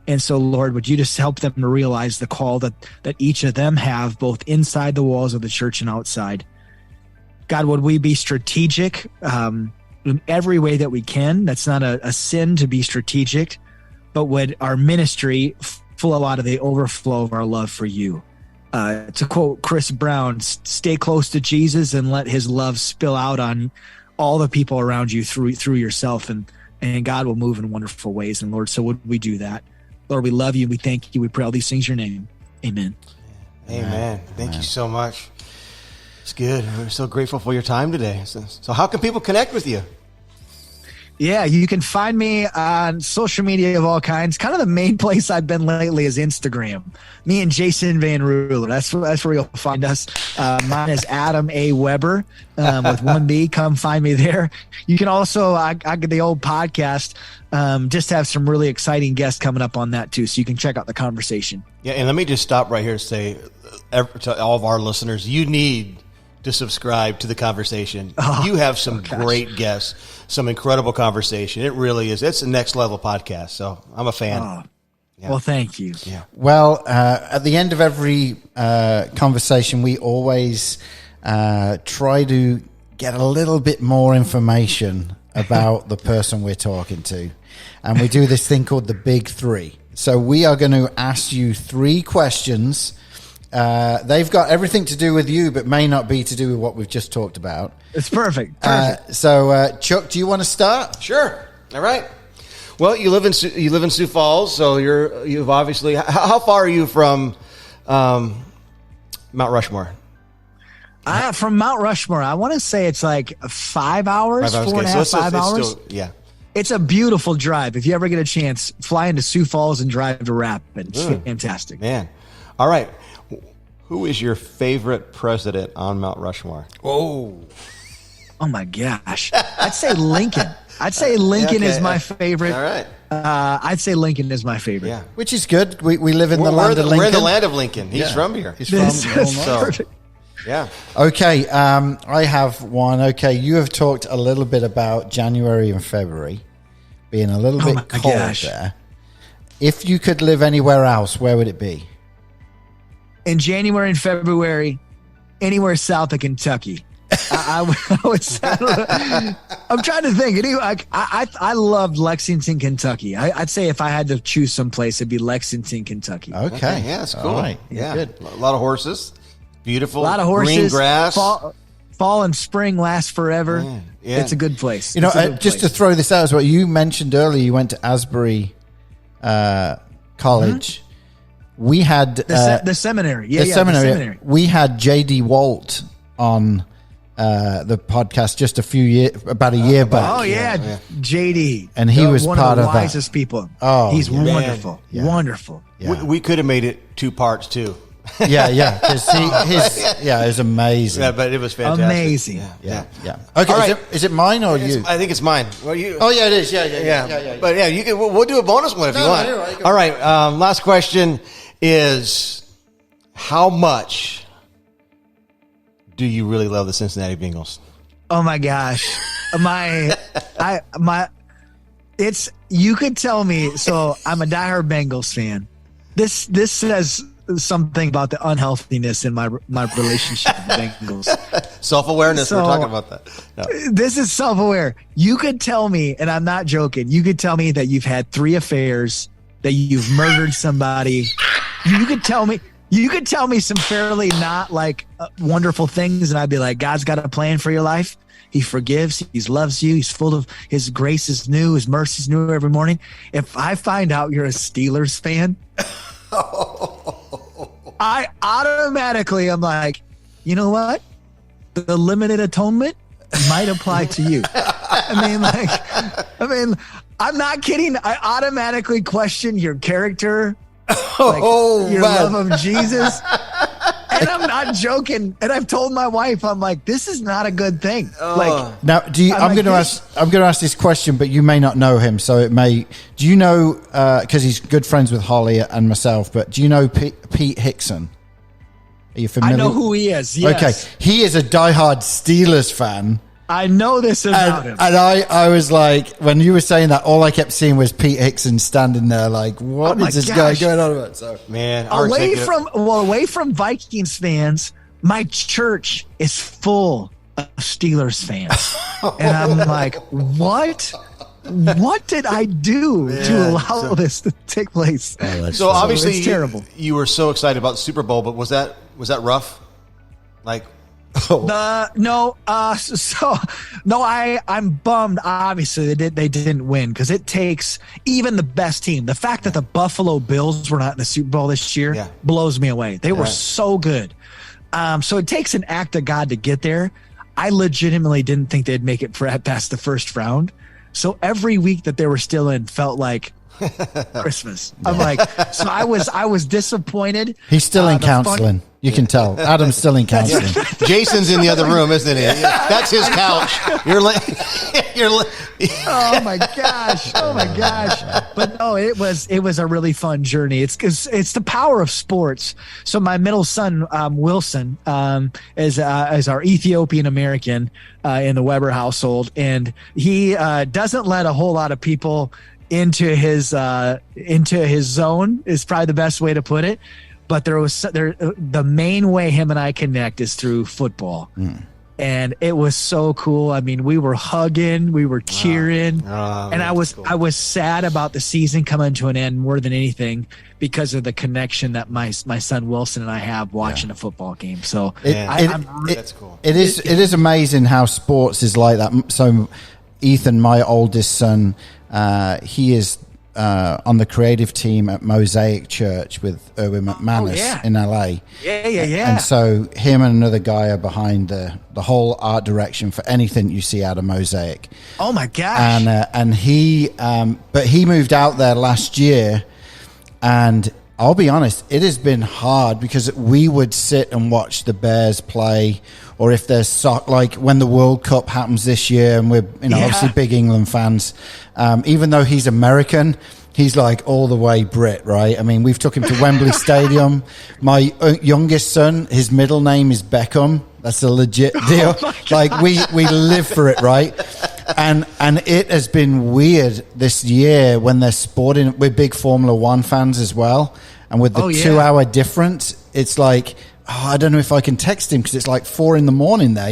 And so, Lord, would you just help them to realize the call that each of them have, both inside the walls of the church and outside. God, would we be strategic in every way that we can? That's not a sin to be strategic, but would our ministry flow out of the overflow of our love for you? To quote Chris Brown, stay close to Jesus and let his love spill out on all the people around you through yourself, and God will move in wonderful ways. And Lord, so would we do that? Lord, we love you. We thank you. We pray all these things in your name. Amen.
Amen. Thank you so much. It's good. We're so grateful for your time today. So how can people connect with you?
Yeah, you can find me on social media of all kinds. Kind of the main place I've been lately is Instagram. Me and Jason Van Ruler. That's where you'll find us. Mine is Adam A. Weber with one B. Come find me there. You can also, I get the old podcast, just have some really exciting guests coming up on that too. So you can check out the conversation.
Yeah, and let me just stop right here and say to all of our listeners, you need to subscribe to the conversation. You have some great guests, some incredible conversation. It really is. It's a next level podcast. So I'm a fan.
Yeah. Well, thank you.
Yeah.
Well, at the end of every conversation, we always try to get a little bit more information about the person we're talking to. And we do this thing called the Big Three. So we are going to ask you 3 questions. They've got everything to do with you, but may not be to do with what we've just talked about.
It's perfect.
So, Chuck, do you want to start?
Sure. All right. Well, you live in Sioux Falls, so you've obviously. How far are you from Mount Rushmore?
From Mount Rushmore, I want to say it's like 5 hours, 4.5, 5 hours.
Yeah.
It's a beautiful drive. If you ever get a chance, fly into Sioux Falls and drive to Rapid. It's fantastic.
Man. All right. Who is your favorite president on Mount Rushmore?
Oh my gosh. I'd say Lincoln. I'd say Lincoln is my favorite.
All right.
I'd say Lincoln is my favorite.
Yeah. Which is good. We live in the land of Lincoln.
We're in the land of Lincoln. He's from here.
He's from
perfect.
Yeah.
Okay. I have one. Okay. You have talked a little bit about January and February being a little bit cold there. If you could live anywhere else, where would it be?
In January and February, anywhere south of Kentucky. I would I'm trying to think. I loved Lexington, Kentucky. I'd say if I had to choose some place, it'd be Lexington, Kentucky.
Okay.
Yeah, that's cool.
All right.
Yeah.
Good.
A lot of horses. Beautiful.
A lot of horses.
Green grass.
Fall and spring last forever.
Yeah.
It's a good place.
You know, just to throw this out as well, you mentioned earlier you went to Asbury College. Mm-hmm. We had
the seminary.
The seminary. We had J.D. Walt on the podcast just about a year back.
Oh yeah, JD,
and he was
one
part
of the
that.
wisest people.
Oh,
he's wonderful, wonderful.
Yeah.
We could have made it 2 parts too.
Yeah, because it was amazing.
Yeah, but it was fantastic.
Amazing.
Yeah. Okay,
right.
Is it mine or you?
I think it's mine. Well, you.
Oh yeah, it is. Yeah.
But yeah, you can. We'll do a bonus one if you want.
Right,
all right. Last question is, how much do you really love the Cincinnati Bengals?
Oh my gosh, it's, you could tell me. So I'm a diehard Bengals fan. This says something about the unhealthiness in my relationship with the Bengals.
Self-awareness. We're talking about that. No.
This is self-aware. You could tell me, and I'm not joking, you could tell me that you've had 3 affairs, that you've murdered somebody. You could tell me some fairly not like wonderful things, and I'd be like, God's got a plan for your life. He forgives. He loves you. He's full of his grace is new. His mercy is new every morning. If I find out you're a Steelers fan, I automatically am like, you know what? The limited atonement might apply to you. I mean, I'm not kidding. I automatically question your character, your love of Jesus. And I'm not joking. And I've told my wife, I'm like, this is not a good thing. Like,
now, I'm going to ask this question, but you may not know him, so it may. Do you know? Because he's good friends with Holly and myself. But do you know Pete Hickson? Are you familiar?
I know who he is. Yes.
Okay, he is a diehard Steelers fan.
I know this about him.
And I was like, when you were saying that, all I kept seeing was Pete Hickson standing there like, what is this guy going on about? So,
man,
away from Vikings fans, my church is full of Steelers fans. And I'm like, what? What did I do to allow this to take place?
So obviously,
it's terrible.
You were so excited about the Super Bowl, but was that rough? Like,
I'm bummed. Obviously, they didn't win because it takes even the best team. The fact that the Buffalo Bills were not in the Super Bowl this year blows me away. They were so good. So it takes an act of God to get there. I legitimately didn't think they'd make it past the first round. So every week that they were still in felt like Christmas. I'm like, so I was disappointed.
He's still in counseling. You can tell. Adam's still in counseling.
Jason's in the other room, isn't he? That's his couch.
Oh my gosh. Oh my gosh. But no, it was a really fun journey. It's the power of sports. So my middle son, Wilson, is our Ethiopian American in the Weber household. And he doesn't let a whole lot of people into his zone is probably the best way to put it. But the main way him and I connect is through football. And it was so cool. I mean, we were hugging, we were cheering, and I was sad about the season coming to an end more than anything because of the connection that my son Wilson and I have watching a football game. So
that's cool.
It is amazing how sports is like that. So Ethan, my oldest son, he is on the creative team at Mosaic Church with Erwin McManus in LA.
Yeah.
And so him and another guy are behind the whole art direction for anything you see out of Mosaic.
Oh my gosh.
And he moved out there last year, and I'll be honest, it has been hard because we would sit and watch the Bears play, or if there's like when the World Cup happens this year, and we're obviously big England fans. Even though he's American, he's like all the way Brit, right? I mean, we've took him to Wembley Stadium. My youngest son, his middle name is Beckham. That's a legit deal. Like we live for it, right? And it has been weird this year when they're sporting. We're big Formula One fans as well, and with the 2 hour difference, it's like, I don't know if I can text him because it's like 4 a.m. there,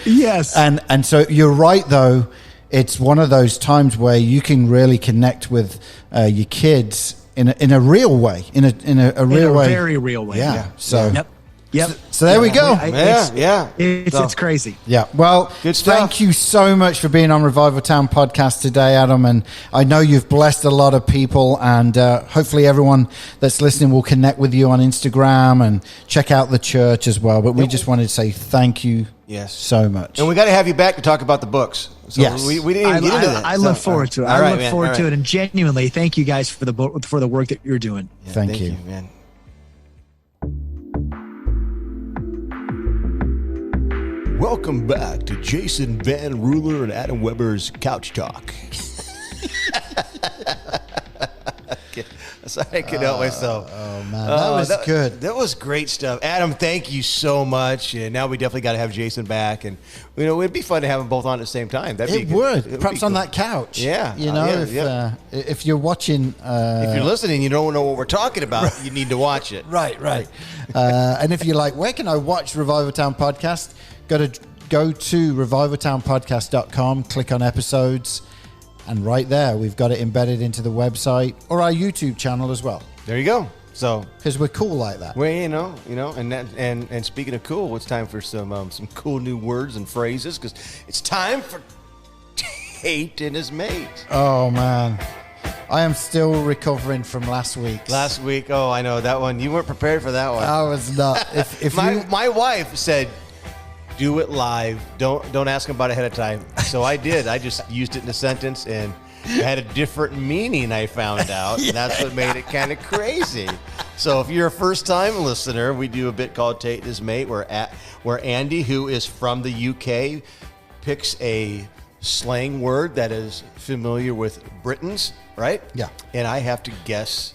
Yes.
And so you're right though. It's one of those times where you can really connect with your kids in a real way, in a real way,
very real way.
Yeah. So.
Yep.
So there we go.
It's crazy.
Yeah. Well,
good stuff.
Thank you so much for being on Revival Town podcast today, Adam. And I know you've blessed a lot of people, and hopefully everyone that's listening will connect with you on Instagram and check out the church as well. But we just wanted to say thank you so much.
And we got to have you back to talk about the books. So we didn't even get into that.
I look forward to it. I look forward to it. And genuinely, thank you guys for the work that you're doing.
Yeah,
thank you,
man. Welcome back to Jason Van Ruler and Adam Weber's Couch Talk. Sorry, I couldn't help myself.
Oh, man. That was good.
That was great stuff. Adam, thank you so much. And now we definitely got to have Jason back. And, it'd be fun to have them both on at the same time.
It would. Perhaps on that couch.
Yeah.
If you're watching.
If you're listening, you don't know what we're talking about, you need to watch it.
Right. And if you're like, where can I watch Revival Town Podcast? Go to revivaltownpodcast.com, click on episodes, and right there we've got it embedded into the website or our YouTube channel as well.
There you go. So
because we're cool like that.
Well, and speaking of cool, it's time for some cool new words and phrases because it's time for Tate and his mate.
Oh man, I am still recovering from last week.
Oh, I know that one. You weren't prepared for that one.
I was not. If
my wife said, do it live. Don't ask him about it ahead of time. So I did. I just used it in a sentence, and it had a different meaning, I found out. And that's what made it kind of crazy. So if you're a first-time listener, we do a bit called Tate and His Mate, where Andy, who is from the UK, picks a slang word that is familiar with Britons, right?
Yeah.
And I have to guess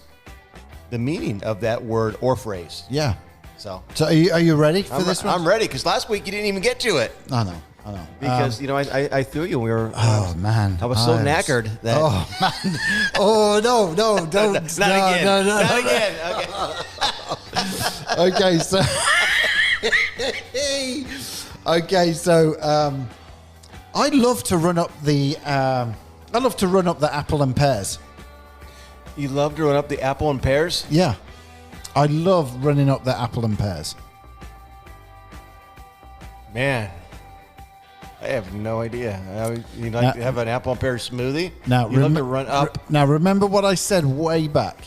the meaning of that word or phrase.
Yeah.
So
are you ready for this one?
I'm ready because last week you didn't even get to it.
I know.
Because I threw you. We were.
Man,
I was so knackered that.
Oh man. Oh no! Don't.
Not again. Not again.
Okay. Okay. So. I love to run up the. Apple and pears.
You love to run up the apple and pears?
Yeah. I love running up the apple and pears.
Man, I have no idea. You like to have an apple and pear smoothie?
Now,
you love to run up.
Now, remember what I said way back.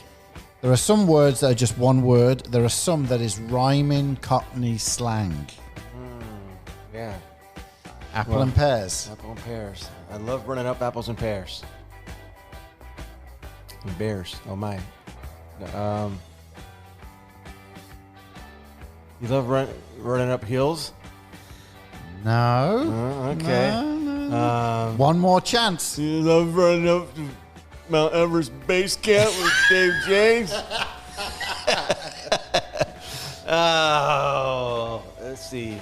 There are some words that are just one word. There are some that is rhyming Cockney slang.
Yeah.
Apple and pears.
Apple and pears. I love running up apples and pears. And bears. Oh my. You love running up hills?
No.
Okay.
No. One more chance.
You love running up to Mount Everest base camp with Dave James? Oh, let's see.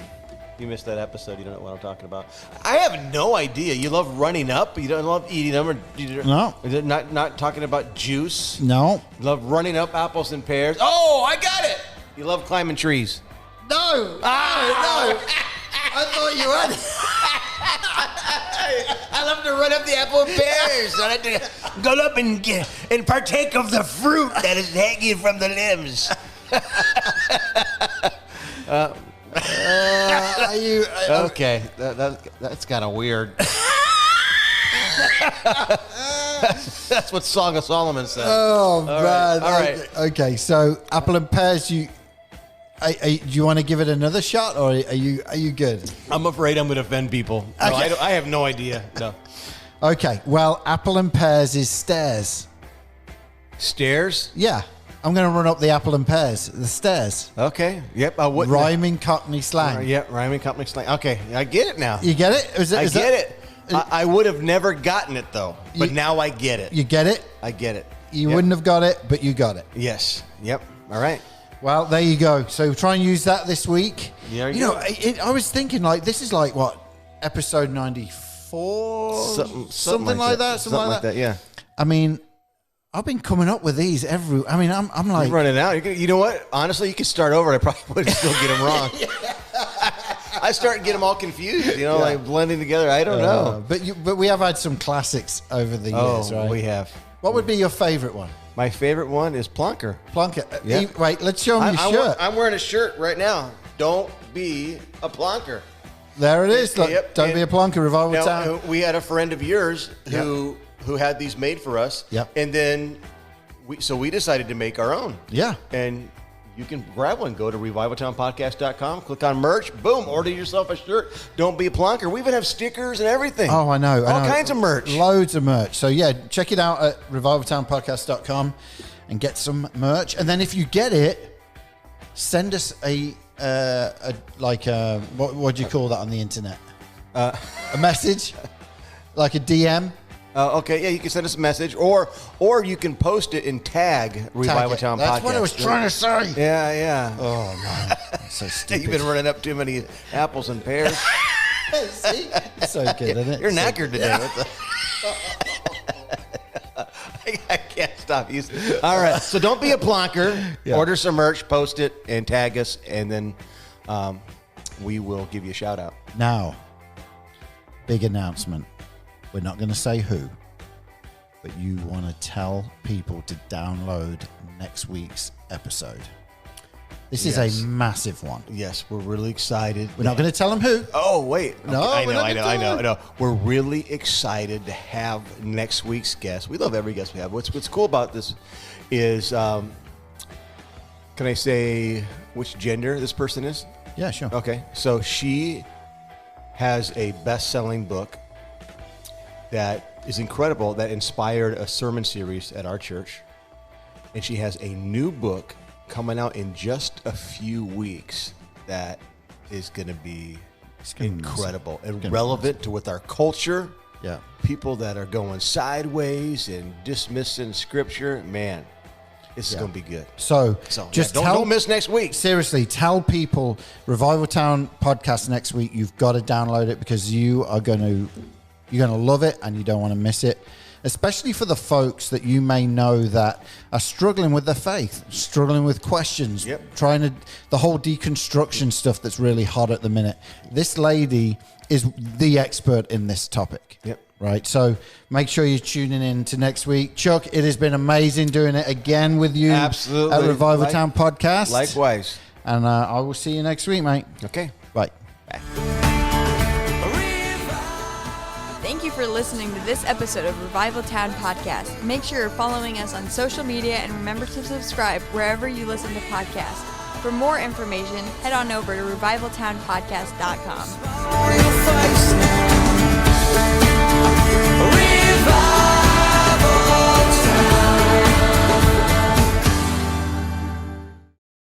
You missed that episode. You don't know what I'm talking about. I have no idea. You love running up. You don't love eating them, or
No.
Not talking about juice.
No.
You love running up apples and pears. Oh, I got it. You love climbing trees.
No. No. I thought you had.
I love to run up the apple and pears. I like to go up and partake of the fruit that is hanging from the limbs. Okay, that's kind of weird. That's what Song of Solomon said.
Oh, man.
All right.
Okay, so apple and pears, do you want to give it another shot, or are you good?
I'm afraid I'm going to offend people. No,
Okay.
I have no idea. No.
Okay, well, apple and pears is stairs.
Stairs?
Yeah, I'm going to run up the apple and pears, the stairs.
Okay. Yep. I wouldn't.
Rhyming Cockney slang.
Yep. Rhyming company slang. Okay. I get it now.
You get it?
I get it. I would have never gotten it, though. But now I get it.
You get it?
I get it.
You wouldn't have got it, but you got it.
Yes. Yep. All right.
Well, there you go. So try and use that this week.
Yeah,
you know, I was thinking, like, this is like, what, episode 94? Something like that. Something like that,
yeah.
I mean, I've been coming up with these I'm like...
You're running out. You know what? Honestly, you could start over. I probably would still get them wrong. I start to get them all confused, like blending together. I don't know.
But we have had some classics over the years, right?
We have.
What would be your favorite one?
My favorite one is Plonker.
Plonker.
Yeah.
Wait, let's show him your shirt.
I'm wearing a shirt right now. Don't be a Plonker.
There it is. Look,
Yep.
Don't be a Plonker, Revival Town.
We had a friend of yours who had these made for us.
Yep.
And then we decided to make our own.
Yeah.
And you can grab one. Go to revivaltownpodcast.com, click on merch, boom, order yourself a shirt. Don't be a Plonker. We even have stickers and everything.
Oh, I know.
All kinds of merch.
Loads of merch. So, yeah, check it out at revivaltownpodcast.com and get some merch. And then if you get it, send us what do you call that on the internet? A message? Like a DM?
Okay, yeah, you can send us a message, or you can post it and tag Revival Town Podcast.
That's what I was trying to say.
Yeah.
Oh, man. That's so stupid.
You've been running up too many apples and pears.
See? It's so good, isn't it?
You're knackered today. I can't stop using it. All right, so don't be a Plonker.
Yeah.
Order some merch, post it, and tag us, and then we will give you a shout out.
Now, big announcement. We're not going to say who, but you want to tell people to download next week's episode. This is a massive one.
Yes, we're really excited.
We're not going to tell them who.
Oh, wait.
No,
I
we're not gonna
know.
tell them.
We're really excited to have next week's guest. We love every guest we have. What's cool about this is, can I say which gender this person is?
Yeah, sure.
Okay. So she has a best-selling book that is incredible, that inspired a sermon series at our church. And she has a new book coming out in just a few weeks that is going to be incredible and relevant to with our culture.
Yeah.
People that are going sideways and dismissing scripture. Man, this is going to be good.
So just
don't miss next week.
Seriously, tell people Revival Town Podcast next week. You've got to download it because you're going to love it and you don't want to miss it. Especially for the folks that you may know that are struggling with their faith, struggling with questions, the whole deconstruction stuff that's really hot at the minute. This lady is the expert in this topic.
Yep.
Right. So make sure you're tuning in to next week. Chuck, it has been amazing doing it again with you.
Absolutely.
At Revival Town Podcast.
Likewise.
And I will see you next week, mate.
Okay.
Bye.
Bye.
Thank you for listening to this episode of Revival Town Podcast. Make sure you're following us on social media and remember to subscribe wherever you listen to podcasts. For more information, head on over to revivaltownpodcast.com.